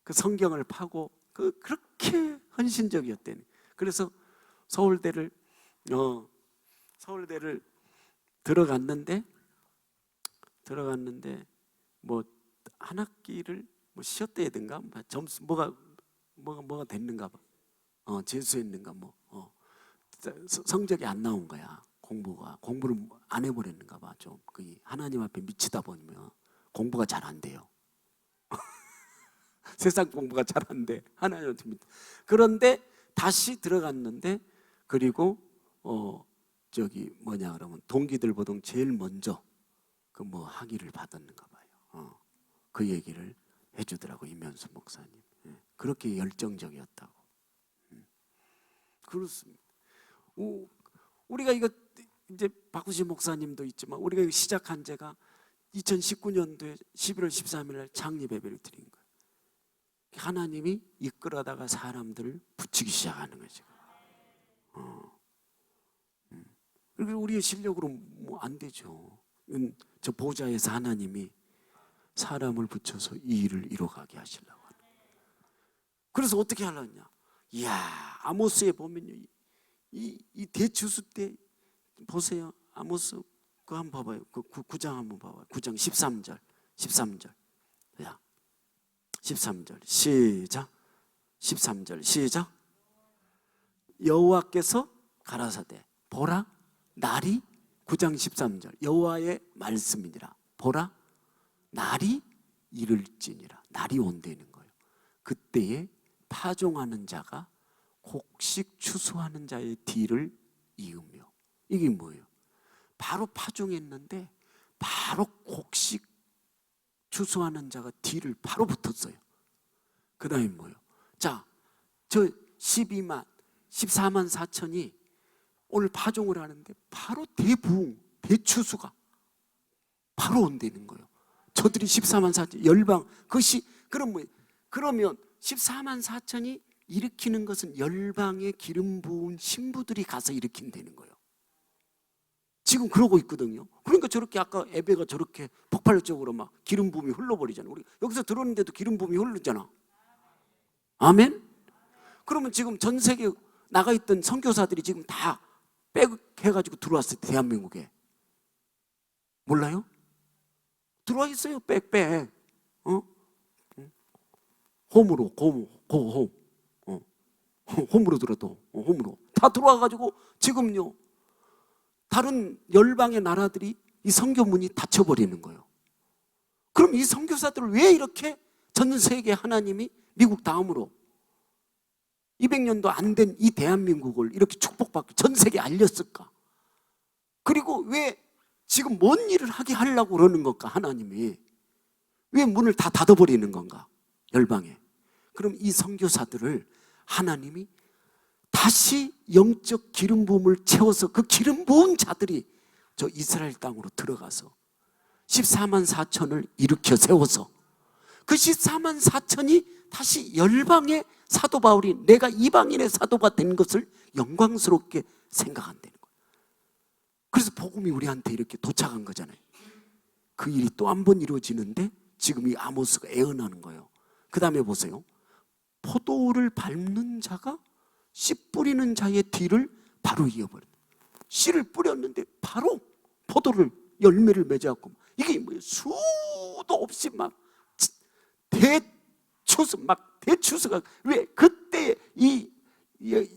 그 성경을 파고 그렇게 헌신적이었대니. 그래서 서울대를 들어갔는데 뭐 한 학기를 뭐 쉬었대든가 점수 뭐가 됐는가 봐. 재수했는가 뭐 성적이 안 나온 거야. 공부를 안 해버렸는가 봐. 좀 하나님 앞에 미치다 보면 공부가 잘 안 돼요. 세상 공부가 잘 안 돼. 하나님한테 믿. 그런데 다시 들어갔는데, 그리고 그러면 동기들 보통 제일 먼저 학위를 받았는가 봐요. 그 얘기를 해주더라고, 이면수 목사님. 그렇게 열정적이었다고. 그렇습니다. 우리가 이거 이제 박우시 목사님도 있지만 우리가 시작한 지가 2019년도에 11월 13일 날 창립 예배를 드린 거예요. 하나님이 이끌어다가 사람들을 붙이기 시작하는 거죠. 그리고 우리의 실력으로 뭐 안 되죠. 저 보좌에서 하나님이 사람을 붙여서 이 일을 이뤄가게 하시려고 하는 거예요. 그래서 어떻게 하려냐? 이야, 아모스에 보면요, 이 대추수 때 보세요. 아모스 그거 한번 봐봐요. 그 9장 한번 봐봐요. 9장 13절. 야, 13절 시작. 13절 시작. 여호와께서 가라사대 보라 날이, 9장 13절 여호와의 말씀이니라. 보라 날이 이를지니라. 날이 온다는 거예요. 그때에 파종하는 자가 곡식 추수하는 자의 뒤를 이으며. 이게 뭐예요? 바로 파종했는데 바로 곡식 추수하는 자가 뒤를 바로 붙었어요. 그 다음에 뭐예요? 자, 저 14만 4천이 오늘 파종을 하는데 바로 대부흥, 대추수가 바로 온다는 거예요. 저들이 14만 4천 열방, 그것이 그러면 14만 4천이 일으키는 것은 열방의 기름 부은 신부들이 가서 일으킨다는 거예요. 지금 그러고 있거든요. 그러니까 저렇게 아까 에베가 저렇게 폭발적으로 막 기름 부음이 흘러버리잖아요. 우리 여기서 들었는데도 기름 부음이 흐르잖아. 아멘? 그러면 지금 전 세계 나가 있던 선교사들이 지금 다 백해가지고 들어왔어요. 대한민국에. 몰라요? 들어와 있어요. 백. 홈으로 홈으로 들어도 홈으로 다 들어와가지고 지금요 다른 열방의 나라들이 이 선교문이 닫혀버리는 거예요. 그럼 이 선교사들을 왜 이렇게 전 세계 하나님이 미국 다음으로 200년도 안 된 이 대한민국을 이렇게 축복받고 전 세계에 알렸을까? 그리고 왜 지금 뭔 일을 하게 하려고 그러는 걸까? 하나님이 왜 문을 다 닫아버리는 건가? 열방에. 그럼 이 선교사들을 하나님이 다시 영적 기름 부음을 채워서 그 기름 부은 자들이 저 이스라엘 땅으로 들어가서 14만 4천을 일으켜 세워서 그 14만 4천이 다시 열방의 사도 바울이 내가 이방인의 사도가 된 것을 영광스럽게 생각한다는 거예요. 그래서 복음이 우리한테 이렇게 도착한 거잖아요. 그 일이 또 한 번 이루어지는데 지금 이 아모스가 애언하는 거예요. 그 다음에 보세요. 포도를 밟는 자가 씨 뿌리는 자의 뒤를 바로 이어버려. 씨를 뿌렸는데 바로 포도를 열매를 맺어갖고 이게 뭐예요? 수도 없이 막 대추수가 왜 그때 이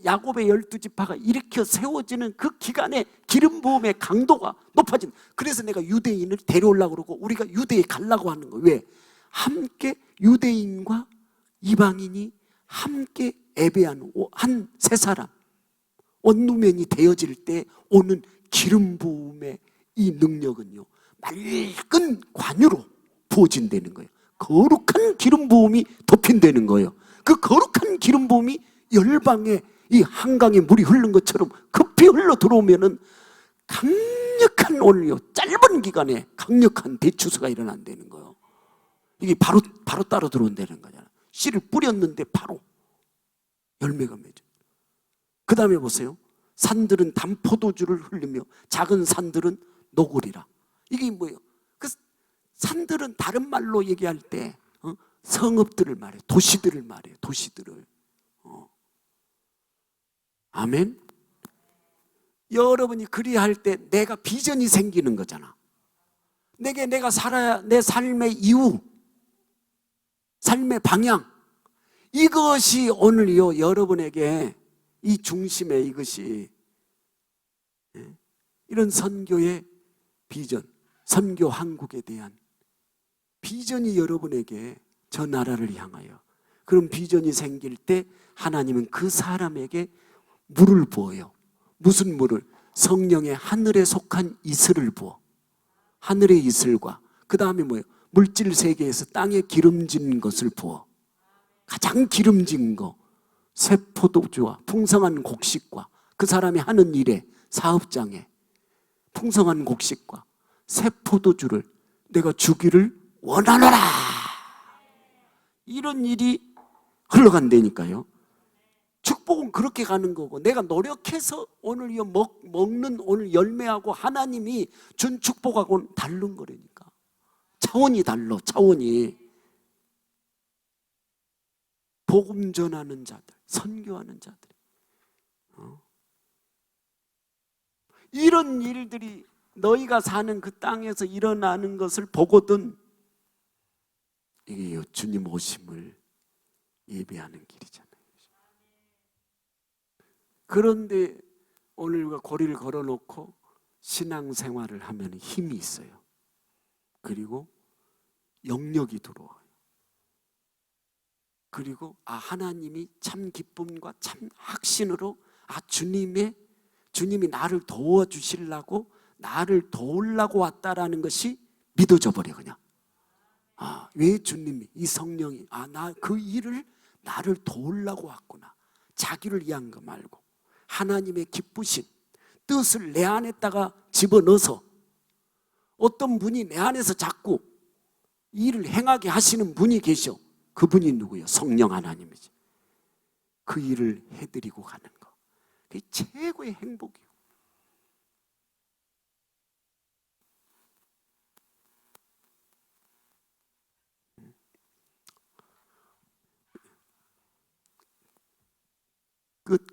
야곱의 12지파가 일으켜 세워지는 그 기간에 기름 부음의 강도가 높아진. 그래서 내가 유대인을 데려오려고 그러고 우리가 유대에 가려고 하는 거예요. 왜? 함께 유대인과 이방인이 함께 예배하는 한 세 사람 원루맨이 되어질 때 오는 기름 부음의 이 능력은요 맑은 관유로 부어진다는 거예요. 거룩한 기름 부음이 덮인다는 거예요. 그 거룩한 기름 부음이 열방에 이 한강에 물이 흐르는 것처럼 급히 흘러 들어오면은 강력한 강력한 오늘요 짧은 기간에 강력한 대추수가 일어난다는 거예요. 이게 바로 따로 들어온다는 거잖아요. 씨를 뿌렸는데 바로 열매가 맺어. 그 다음에 보세요. 산들은 담포도주를 흘리며 작은 산들은 녹으리라. 이게 뭐예요? 그 산들은 다른 말로 얘기할 때 성읍들을 말해, 도시들을 말해, 도시들을. 아멘. 여러분이 그리할 때 내가 비전이 생기는 거잖아. 내가 살아야 내 삶의 이유, 삶의 방향, 이것이 오늘요 여러분에게 이 중심에 이것이 이런 선교의 비전, 선교 한국에 대한 비전이 여러분에게 저 나라를 향하여 그런 비전이 생길 때 하나님은 그 사람에게 물을 부어요. 무슨 물을? 성령의 하늘에 속한 이슬을 부어. 하늘의 이슬과 그 다음에 뭐예요? 물질 세계에서 땅에 기름진 것을 부어. 가장 기름진 거, 새 포도주와 풍성한 곡식과 그 사람이 하는 일에 사업장에 풍성한 곡식과 새 포도주를 내가 주기를 원하노라. 이런 일이 흘러간다니까요. 축복은 그렇게 가는 거고, 내가 노력해서 오늘 먹는 오늘 열매하고 하나님이 준 축복하고는 다른 거라니까. 차원이 달라. 차원이. 복음 전하는 자들, 선교하는 자들, 이런 일들이 너희가 사는 그 땅에서 일어나는 것을 보거든 이게 주님 오심을 예배하는 길이잖아요. 그런데 오늘 우리가 고리를 걸어놓고 신앙생활을 하면 힘이 있어요. 그리고 영역이 들어와요. 그리고 하나님이 참 기쁨과 참 확신으로 주님이 나를 도와주시려고 나를 도우려고 왔다라는 것이 믿어져 버려. 그냥 왜 주님이 이 성령이 나 그 일을 나를 도우려고 왔구나. 자기를 위한 거 말고 하나님의 기쁘신 뜻을 내 안에다가 집어넣어서 어떤 분이 내 안에서 자꾸 일을 행하게 하시는 분이 계셔. 그분이 누구예요? 성령 하나님이지. 그 일을 해드리고 가는 거, 그게 최고의 행복이에요. 끝.